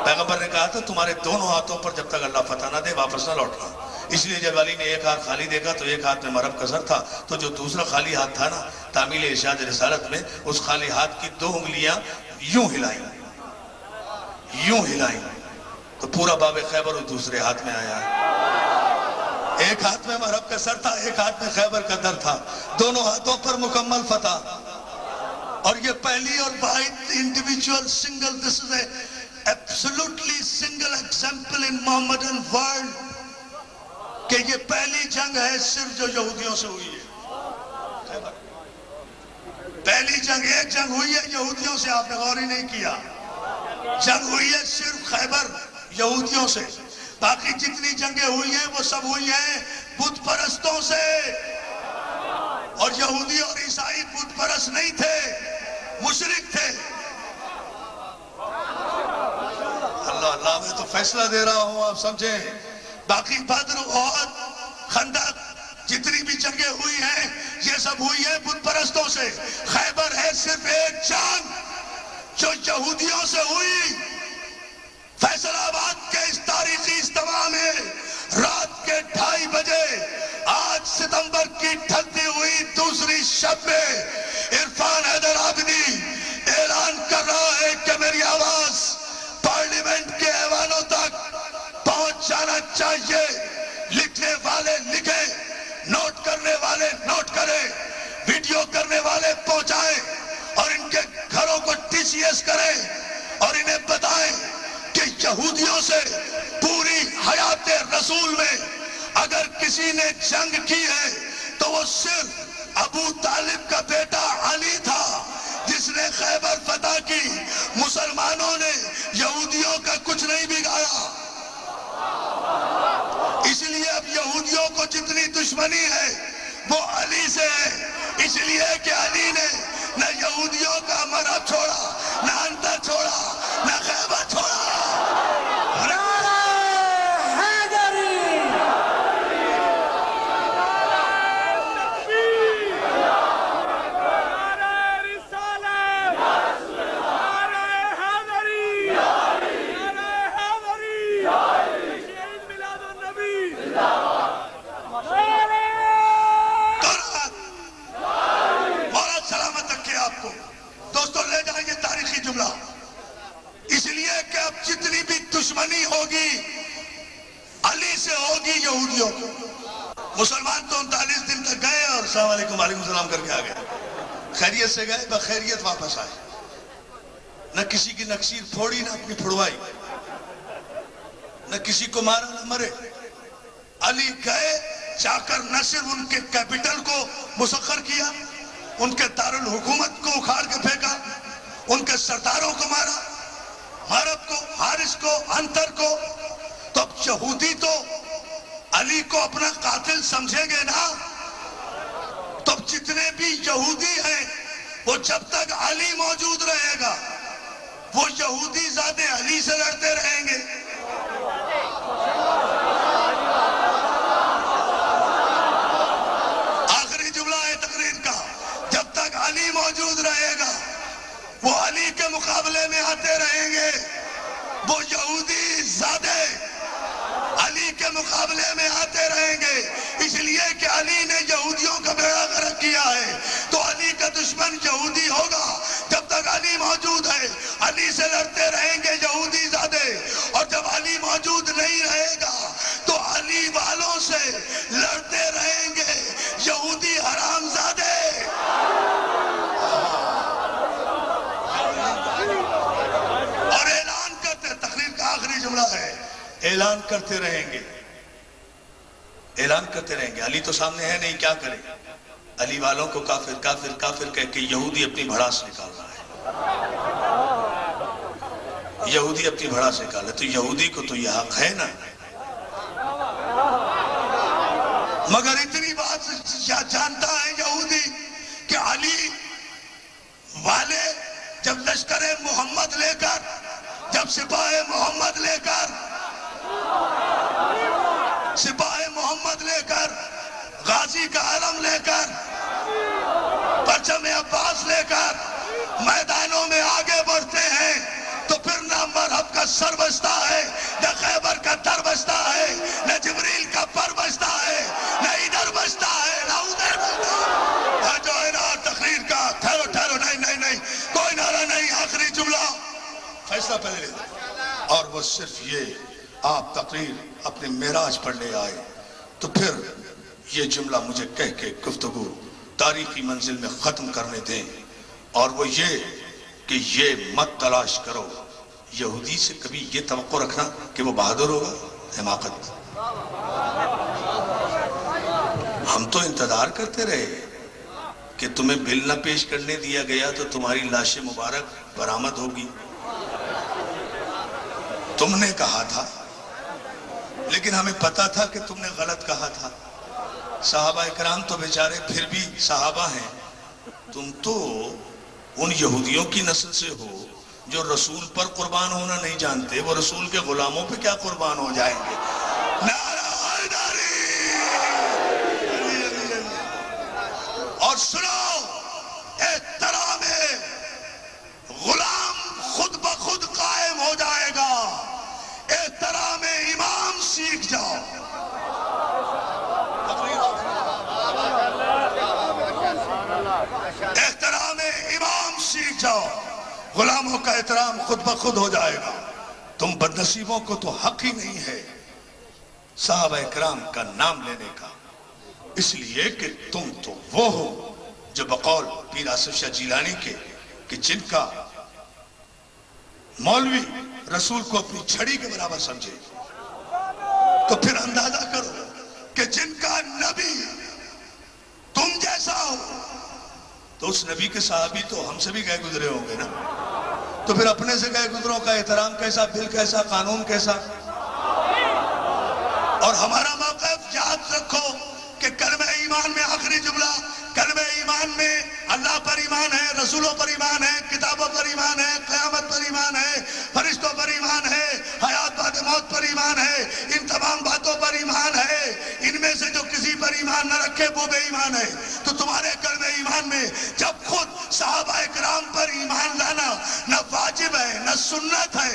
پیغمبر نے کہا تھا تمہارے دونوں ہاتھوں پر جب تک اللہ فتح نہ دے واپس نہ لوٹنا۔ اس لیے جب علی نے ایک ہاتھ خالی دیکھا تو ایک ہاتھ میں مرحب کا سر تھا، تو جو دوسرا خالی ہاتھ تھا نا، تعمیل ارشاد رسالت میں اس خالی ہاتھ کی 2 انگلیاں یوں ہلائیں، یوں ہلائیں، تو پورا باب خیبر اس دوسرے ہاتھ میں آیا۔ ایک ہاتھ میں مرحب کا سر تھا، ایک ہاتھ میں خیبر کا در تھا، دونوں ہاتھوں پر مکمل فتح۔ اور یہ پہلی اور واحد individual single, this is a absolutely single example in Mohammedan world کہ یہ پہلی جنگ ہے صرف جو یہودیوں سے ہوئی ہے۔ پہلی جنگ، ایک جنگ ہوئی ہے یہودیوں سے، آپ نے غور ہی نہیں کیا۔ جنگ ہوئی ہے صرف خیبر یہودیوں سے، باقی جتنی جنگیں ہوئی ہیں وہ سب ہوئی ہیں بت پرستوں سے۔ اور یہودی اور عیسائی بت پرست نہیں تھے، مشرک تھے۔ اللہ میں تو فیصلہ دے رہا ہوں، آپ سمجھیں۔ باقی بدر، احد، خندق، جتنی بھی جنگیں ہوئی ہیں یہ سب ہوئی ہیں بت پرستوں سے۔ خیبر ہے صرف ایک جنگ جو یہودیوں سے ہوئی۔ فیصل آباد کے اس تاریخی اجتماع میں رات کے 2:30 بجے آج ستمبر کی ڈھلتی ہوئی دوسری شب میں عرفان حیدر عابدی اعلان کر رہا ہے کہ میری آواز پارلیمنٹ کے ایوانوں تک پہنچ جانا چاہیے۔ لکھنے والے لکھیں، نوٹ کرنے والے نوٹ کریں، ویڈیو کرنے والے پہنچائیں، اور ان کے گھروں کو TCS کریں اور انہیں بتائیں کہ یہودیوں سے پوری حیات رسول میں اگر کسی نے جنگ کی ہے تو وہ صرف ابو طالب کا بیٹا علی تھا جس نے خیبر فتح کی۔ مسلمانوں نے یہودیوں کا کچھ نہیں بگاڑا۔ اس لیے اب یہودیوں کو جتنی دشمنی ہے وہ علی سے ہے، اس لیے کہ علی نے نہ یہودیوں کا مرحب چھوڑا، نہ انتر چھوڑا، نہ خیبر چھوڑا۔ جتنی بھی دشمنی ہوگی علی سے ہوگی یہودیوں کو۔ مسلمان تو 39 دن تک گئے اور السلام علیکم وعلیکم السلام کر کے آ گئے، خیریت سے گئے، بخیریت واپس آئے، نہ کسی کی نکسیر پھوڑی نہ اپنی پھڑوائی، نہ کسی کو مارا نہ مرے۔ علی گئے، جا کر نہ صرف ان کے کیپٹل کو مسخر کیا، ان کے دارالحکومت کو اکھاڑ کے پھینکا، ان کے سرداروں کو مارا، حرب کو، حارث کو، انتر کو۔ تو اب یہودی تو علی کو اپنا قاتل سمجھیں گے نا، تو اب جتنے بھی یہودی ہیں وہ جب تک علی موجود رہے گا وہ یہودی ذات علی سے لڑتے رہیں گے۔ آخری جملہ ہے تقریر کا، جب تک علی موجود رہے گا وہ علی کے مقابلے میں آتے رہیں گے، وہ یہودی زادے علی کے مقابلے میں آتے رہیں گے، اس لیے کہ علی نے یہودیوں کا بیڑا غرق کیا ہے، تو علی کا دشمن یہودی ہوگا جب تک علی موجود ہے۔ علی سے لڑتے رہیں گے یہودی زادے، اور جب علی موجود نہیں رہے گا تو علی والوں سے لڑتے رہیں گے یہودی حرام زادے۔ اور اعلان کرتے، تقریر کا آخری جملہ ہے، اعلان کرتے رہیں گے، اعلان کرتے رہیں گے۔ علی تو سامنے ہے نہیں، کیا کرے؟ علی والوں کو کافر کافر کافر کہہ کے یہودی اپنی بھڑاس نکال رہا ہے، یہودی اپنی بھڑاس نکال رہا ہے، تو یہودی کو تو یہ حق ہے نا۔ مگر اتنی بات جانتا ہے یہودی کہ علی والے جب لشکر محمد لے کر، جب سپاہ محمد لے کر، سپاہ محمد لے کر، غازی کا علم لے کر، پرچم عباس لے کر میدانوں میں آگے بڑھتے ہیں تو پھر نہ مرحب کا سر بجتا ہے، نہ خیبر کا در بجتا ہے، نہ جبریل کا پر بجتا ہے، نہ ادھر بجتا ہے، نہ ادھر بجتا ہے۔ جو ہے نا تقریر کا، ٹھہرو ٹھہرو، نہیں، کوئی نعرہ نہیں، آخری جملہ، فیصلہ پہلے لے دو۔ اور وہ صرف یہ، آپ تقریر اپنے معراج پڑھنے آئے تو پھر یہ جملہ مجھے کہہ کے گفتگو تاریخی منزل میں ختم کرنے دیں، اور وہ یہ کہ یہ مت تلاش کرو یہودی سے کبھی یہ توقع رکھنا کہ وہ بہادر ہوگا، حماقت۔ ہم تو انتظار کرتے رہے کہ تمہیں بل نہ پیش کرنے دیا گیا تو تمہاری لاش مبارک برآمد ہوگی، تم نے کہا تھا، لیکن ہمیں پتا تھا کہ تم نے غلط کہا تھا۔ صحابہ اکرام تو بیچارے پھر بھی صحابہ ہیں، تم تو ان یہودیوں کی نسل سے ہو جو رسول پر قربان ہونا نہیں جانتے، وہ رسول کے غلاموں پہ کیا قربان ہو جائیں گے؟ نعرہ حیدری! اور سنو، احترام غلام خود بخود قائم ہو جائے گا، احترام امام سیکھ جاؤ۔ احترام امام سیکھ جاؤ، غلاموں کا احترام خود بخود ہو جائے گا۔ تم بدنصیبوں کو تو حق ہی نہیں ہے صحابہ اکرام کا نام لینے کا، اس لیے کہ تم تو وہ ہو جو بقول پیر آصف شاہ جیلانی کے کہ جن کا مولوی رسول کو اپنی چھڑی کے برابر سمجھے، تو پھر اندازہ کرو کہ جن کا نبی تم جیسا ہو، تو اس نبی کے صحابی تو ہم سے بھی گئے گزرے ہوں گے نا، تو پھر اپنے سے گئے گزروں کا احترام کیسا، بل کیسا، قانون کیسا؟ اور ہمارا موقف یاد رکھو کہ کلمہ ایمان میں آخری جملہ، کلمہ ایمان میں اللہ پر ایمان ہے، رسولوں پر ایمان ہے، کتابوں پر ایمان ہے، قیامت پر ایمان ہے، فرشتوں پر ایمان ہے، حیات بعد موت پر ایمان ہے، ان تمام باتوں پر ایمان ہے۔ ان میں سے جو کسی پر ایمان نہ رکھے وہ بے ایمان ہے۔ تو تمہارے کلمہ ایمان میں جب خود صحابہ اکرام پر ایمان لانا نہ واجب ہے نہ سنت ہے،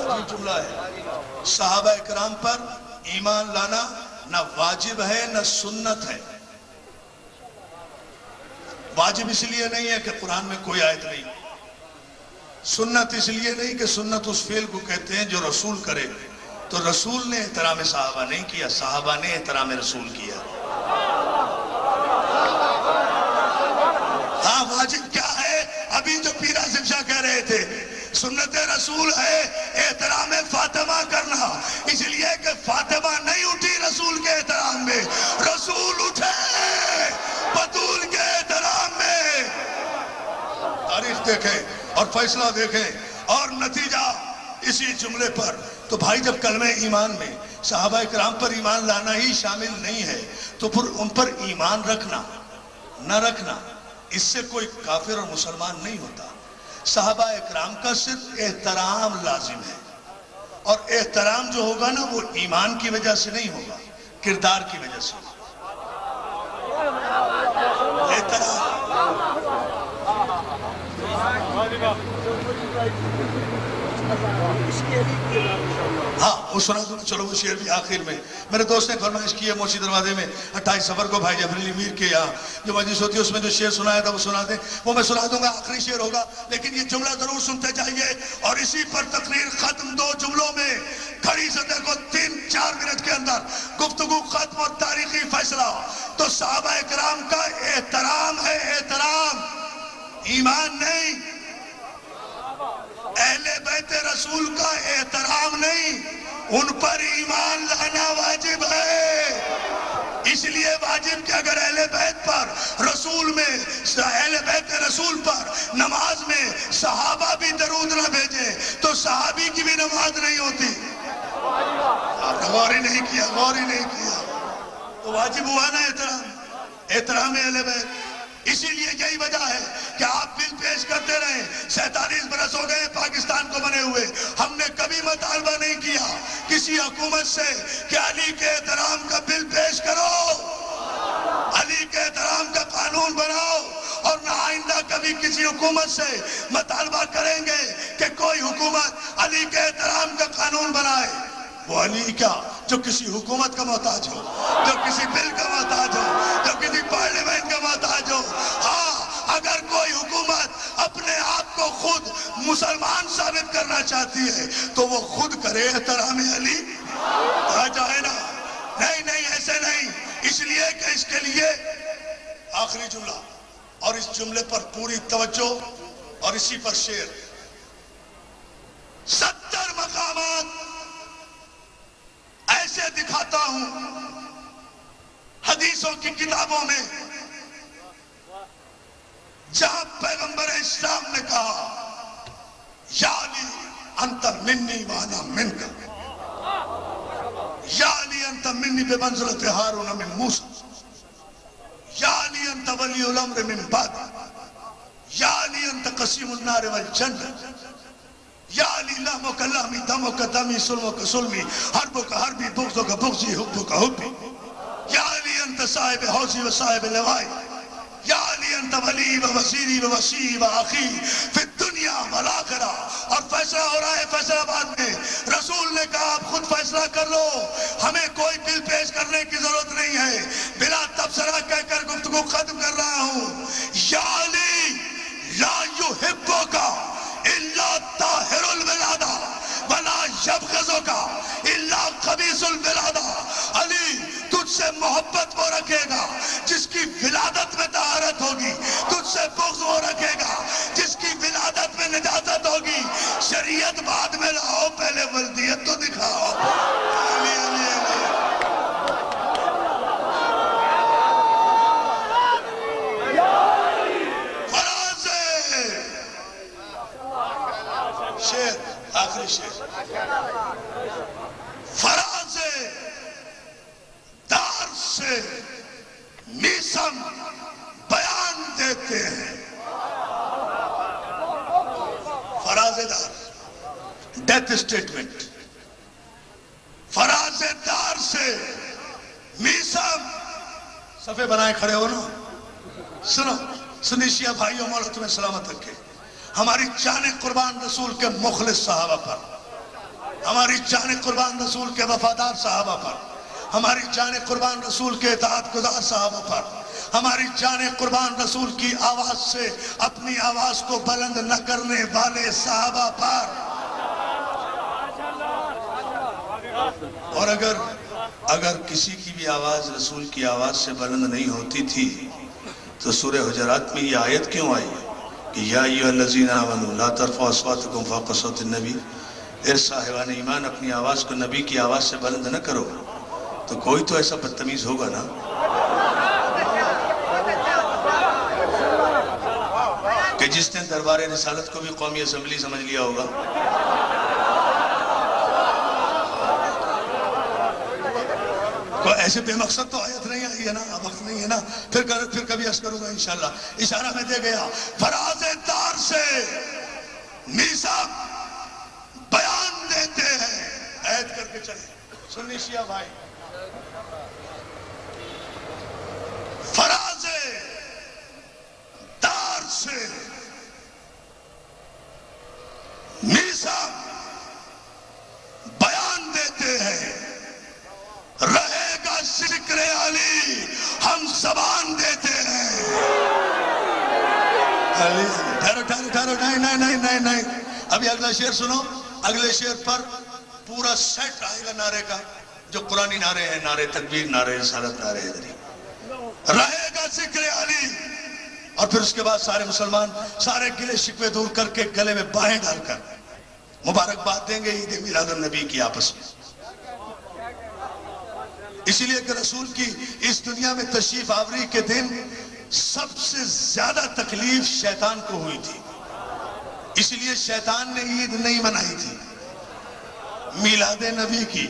یہ جملہ ہے، صحابہ اکرام پر ایمان لانا نہ واجب ہے نہ سنت ہے۔ واجب اس لیے نہیں ہے کہ قرآن میں کوئی آیت نہیں، سنت اس لیے نہیں کہ سنت اس فعل کو کہتے ہیں جو رسول کرے، تو رسول نے احترام صحابہ نہیں کیا، صحابہ نے احترام رسول کیا۔ ہاں واجب کیا ہے؟ ابھی جو پیر آصف شاہ کہہ رہے تھے، سنت رسول ہے احترام فاطمہ کرنا، اس لیے کہ فاطمہ نہیں اٹھی رسول کے احترام میں، رسول اٹھے بطول کے احترام میں۔ تاریخ دیکھیں اور فیصلہ دیکھیں اور نتیجہ اسی جملے پر۔ تو بھائی جب کلمہ ایمان میں صحابہ اکرام پر ایمان لانا ہی شامل نہیں ہے تو پھر ان پر ایمان رکھنا نہ رکھنا، اس سے کوئی کافر اور مسلمان نہیں ہوتا۔ صحابہ اکرام کا صرف احترام لازم ہے، اور احترام جو ہوگا نا وہ ایمان کی وجہ سے نہیں ہوگا، کردار کی وجہ سے۔ احترام ہاں وہ سنا دوں، چلو وہ شعر بھی آخر میں میرے دوست نے فرمائش کی ہے موسی دروازے میں 28 سفر کو بھائی جعفر علی میر کے یہاں جو مجلس ہوتی ہے اس میں جو شعر سنایا تھا وہ سنا دیں، وہ میں سنا دوں گا، آخری شعر ہوگا، لیکن یہ جملہ ضرور سنتے جائیے اور اسی پر تقریر ختم، 2 جملوں میں کھڑی سطح کو 3-4 منٹ کے اندر گفتگو ختم اور تاریخی فیصلہ۔ تو صحابہ کرام کا احترام ہے، احترام، ایمان نہیں، اہل بیت رسول کا احترام نہیں، ان پر ایمان لانا واجب ہے۔ اس لیے واجب کہ اگر اہل بیت پر رسول میں، اہل بیت رسول پر نماز میں صحابہ بھی درود نہ بھیجیں تو صحابی کی بھی نماز نہیں ہوتی۔ آپ نے غور ہی نہیں کیا، غور ہی نہیں کیا، تو واجب ہوا نا احترام، احترام اہل بیت۔ اسی لیے یہی وجہ ہے کہ آپ بل پیش کرتے رہے، 47 برس ہو گئے پاکستان کو بنے ہوئے، ہم نے کبھی مطالبہ نہیں کیا کسی حکومت سے کہ علی کے احترام کا بل پیش کرو، علی کے احترام کا قانون بناؤ، اور نہ آئندہ کبھی کسی حکومت سے مطالبہ کریں گے کہ کوئی حکومت علی کے احترام کا قانون بنائے۔ وہ علی کیا جو کسی حکومت کا محتاج ہو، جو کسی بل کا محتاج ہو، جو کسی پارلیمنٹ کا محتاج ہو۔ ہاں، اگر کوئی حکومت اپنے آپ کو خود مسلمان ثابت کرنا چاہتی ہے تو وہ خود کرے احترام علی، کہا جائے نا، نہیں نہیں ایسے نہیں۔ اس لیے کہ اس کے لیے آخری جملہ، اور اس جملے پر پوری توجہ اور اسی پر شعر، 70 مقامات ایسے دکھاتا ہوں حدیثوں کی کتابوں میں جہاں پیغمبر اسلام نے کہا یا علی انت منی وانا منک، یا علی انت منی بمنزلت ہارون من موسیٰ، یا علی انت ولی الامر من بعد، یا علی انت قسیم النار والجنہ، یا علی لحمک لحمی دمک دمی سلمک سلمی حربک حربی بغضک بغضی حبک حبی، یا علی انت صاحب حوضی و صاحب لوائی، یا علی انت ولی و وزیری و وسیعی و آخی فی الدنیا والآخرہ۔ اور فیصلہ ہو رہا ہے فیصلہ آباد میں، رسول نے کہا آپ خود فیصلہ کر لو، ہمیں کوئی بل پیش کرنے کی ضرورت نہیں ہے، بلا تبصرہ کہہ کر گفتگو ختم کر رہا ہوں۔ یا علی لا یحبک الا طاہر الولادہ ولا یبغضک الا خبیث الولادہ۔ علی تجھ سے محبت وہ رکھے گا جس کی ولادت میں طہارت ہوگی، تجھ سے بغض وہ رکھے گا جس کی ولادت میں نجاست ہوگی۔ شریعت بعد میں لاؤ، پہلے ولدیت تو دکھاؤ۔ علی علی علی شعر، آخری شعر، فراز دار سے میسم بیان دیتے ہیں۔ فراز دار، ڈیتھ اسٹیٹمنٹ، فراز دار سے میسم، صفحے بنائے کھڑے ہو نا، سنو سنیشیا بھائیوں، مولا تمہیں سلامت رکھے۔ ہماری جان قربان رسول کے مخلص صحابہ پر، ہماری جان قربان رسول کے وفادار صحابہ پر، ہماری جان قربان رسول کے اطاعت گزار صحابہ پر، ہماری جان قربان رسول کی آواز سے اپنی آواز کو بلند نہ کرنے والے صحابہ پر۔ اور اگر کسی کی بھی آواز رسول کی آواز سے بلند نہیں ہوتی تھی تو سورہ حجرات میں یہ آیت کیوں آئی کہ یا ایھا الذین آمنوا لا ترفعوا اصواتکم فوق صوت النبی، اے صاحبان ایمان اپنی آواز کو نبی کی آواز سے بلند نہ کرو۔ تو کوئی تو ایسا بدتمیز ہوگا نا، کہ جس نے دربار رسالت کو بھی قومی اسمبلی سمجھ لیا ہوگا۔ کوئی ایسے بے مقصد تو آیت نہیں آئی ہے نا، وقت نہیں ہے نا، پھر کبھی عرض کروں گا انشاءاللہ۔ اشارہ میں دے گیا، فراز دار سے میثاق بیان دیتے ہیں، عہد کر کے چلے۔ سنی شیعہ بھائی، فراز دار سے میثاق علی ٹھہرو ٹھہرو ٹھہرو نہیں نہیں نہیں نہیں نہیں ابھی اگلا شعر سنو اگلے شعر پر پورا سیٹ آئے گا نعرے کا جو قرآنی نعرے ہیں نعرے تکبیر نعرے رسالت نعرے حیدری رہے گا ذکر علی اور پھر اس کے بعد سارے مسلمان سارے گلے شکوے دور کر کے گلے میں باہیں ڈال کر مبارکباد دیں گے عید میلاد النبی کی آپس میں اسی لیے کہ رسول کی اس دنیا میں تشریف آوری کے دن سب سے زیادہ تکلیف شیطان کو ہوئی تھی اسی لیے شیطان نے عید نہیں منائی تھی میلاد نبی کی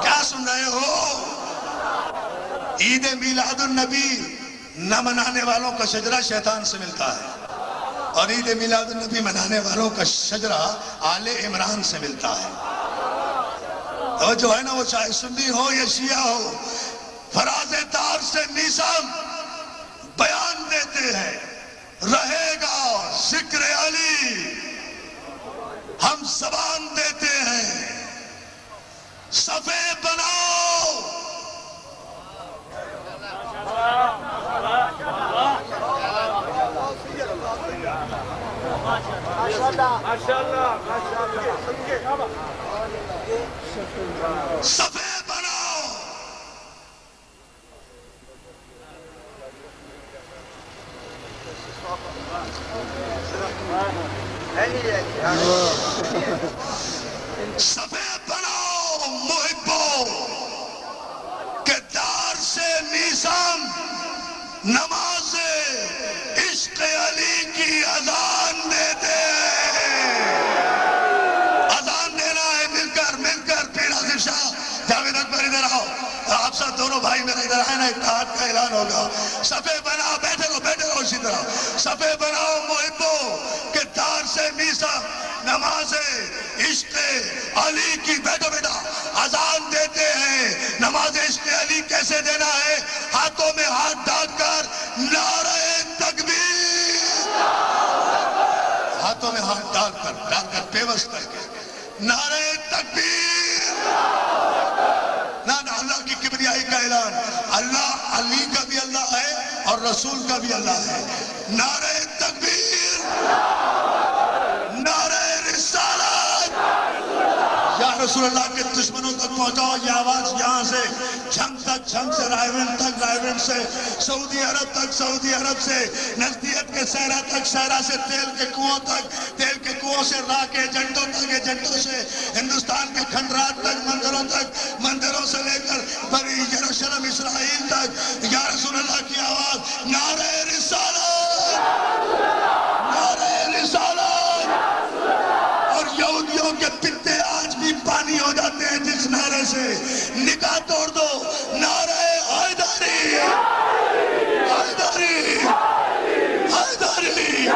کیا سن رہے ہو عید میلاد النبی نہ منانے والوں کا شجرہ شیطان سے ملتا ہے اور عید میلاد النبی منانے والوں کا شجرہ آل عمران سے ملتا ہے اور جو ہے نا وہ چاہے سنی ہو یا شیعہ ہو فراز تار سے نیسم بیان دیتے ہیں رہے گا ذکر علی ہم زبان دیتے ہیں صفے بناؤ صفے بناؤ صفے بناؤ محبو کہ دار سے میزان نماز عشق علی کی اذان دیتے اذان دینا ہے مل کر پیر حاضر شاہ جاوید اکبر ادھر آؤ آپ سب دونوں بھائی میرے ادھر آئے نا اتحاد کا اعلان ہوگا صفے بناؤ بیٹھے رہو اسی طرح صفے بناؤ محبو کہ دار سے میزان نماز عشق علی کی بیٹا اذان دیتے ہیں نماز عشق علی کیسے دینا ہے ہاتھوں میں ہاتھ ڈال کر نعرہ تکبیر ہاتھوں میں ہاتھ ڈال کر پیوست کر کے نعرہ تکبیر نہ اللہ کی کبریائی کا اعلان اللہ علی کا بھی اللہ ہے اور رسول کا بھی اللہ ہے نعرہ تکبیر نعرہ رسالت یا رسول اللہ کے دشمنوں تک پہنچاؤ یہ آواز یہاں سے جھنگ تک جھنگ سے رائیونڈ تک رائیونڈ سے سعودی عرب تک سعودی عرب سے نزدیت کے صحرا تک صحرا سے تیل کے کنووں تک تیل کے کنووں سے راہ کے ایجنٹوں تک ایجنٹوں سے ہندوستان کے کھنڈرات تک مندروں سے لے کر بڑی یروشلم اسرائیل تک یا رسول اللہ کی آواز نعرہ رسالت نعرہ رسالت اور یہودیوں کے پتے آج بھی پانی ہو جاتے ہیں جس نعرے سے نکاح توڑ دو نعرہ حیدری حیدری حیدری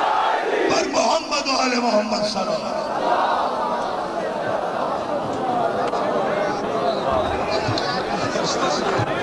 پر محمد و آل محمد صلی اللہ علیہ وسلم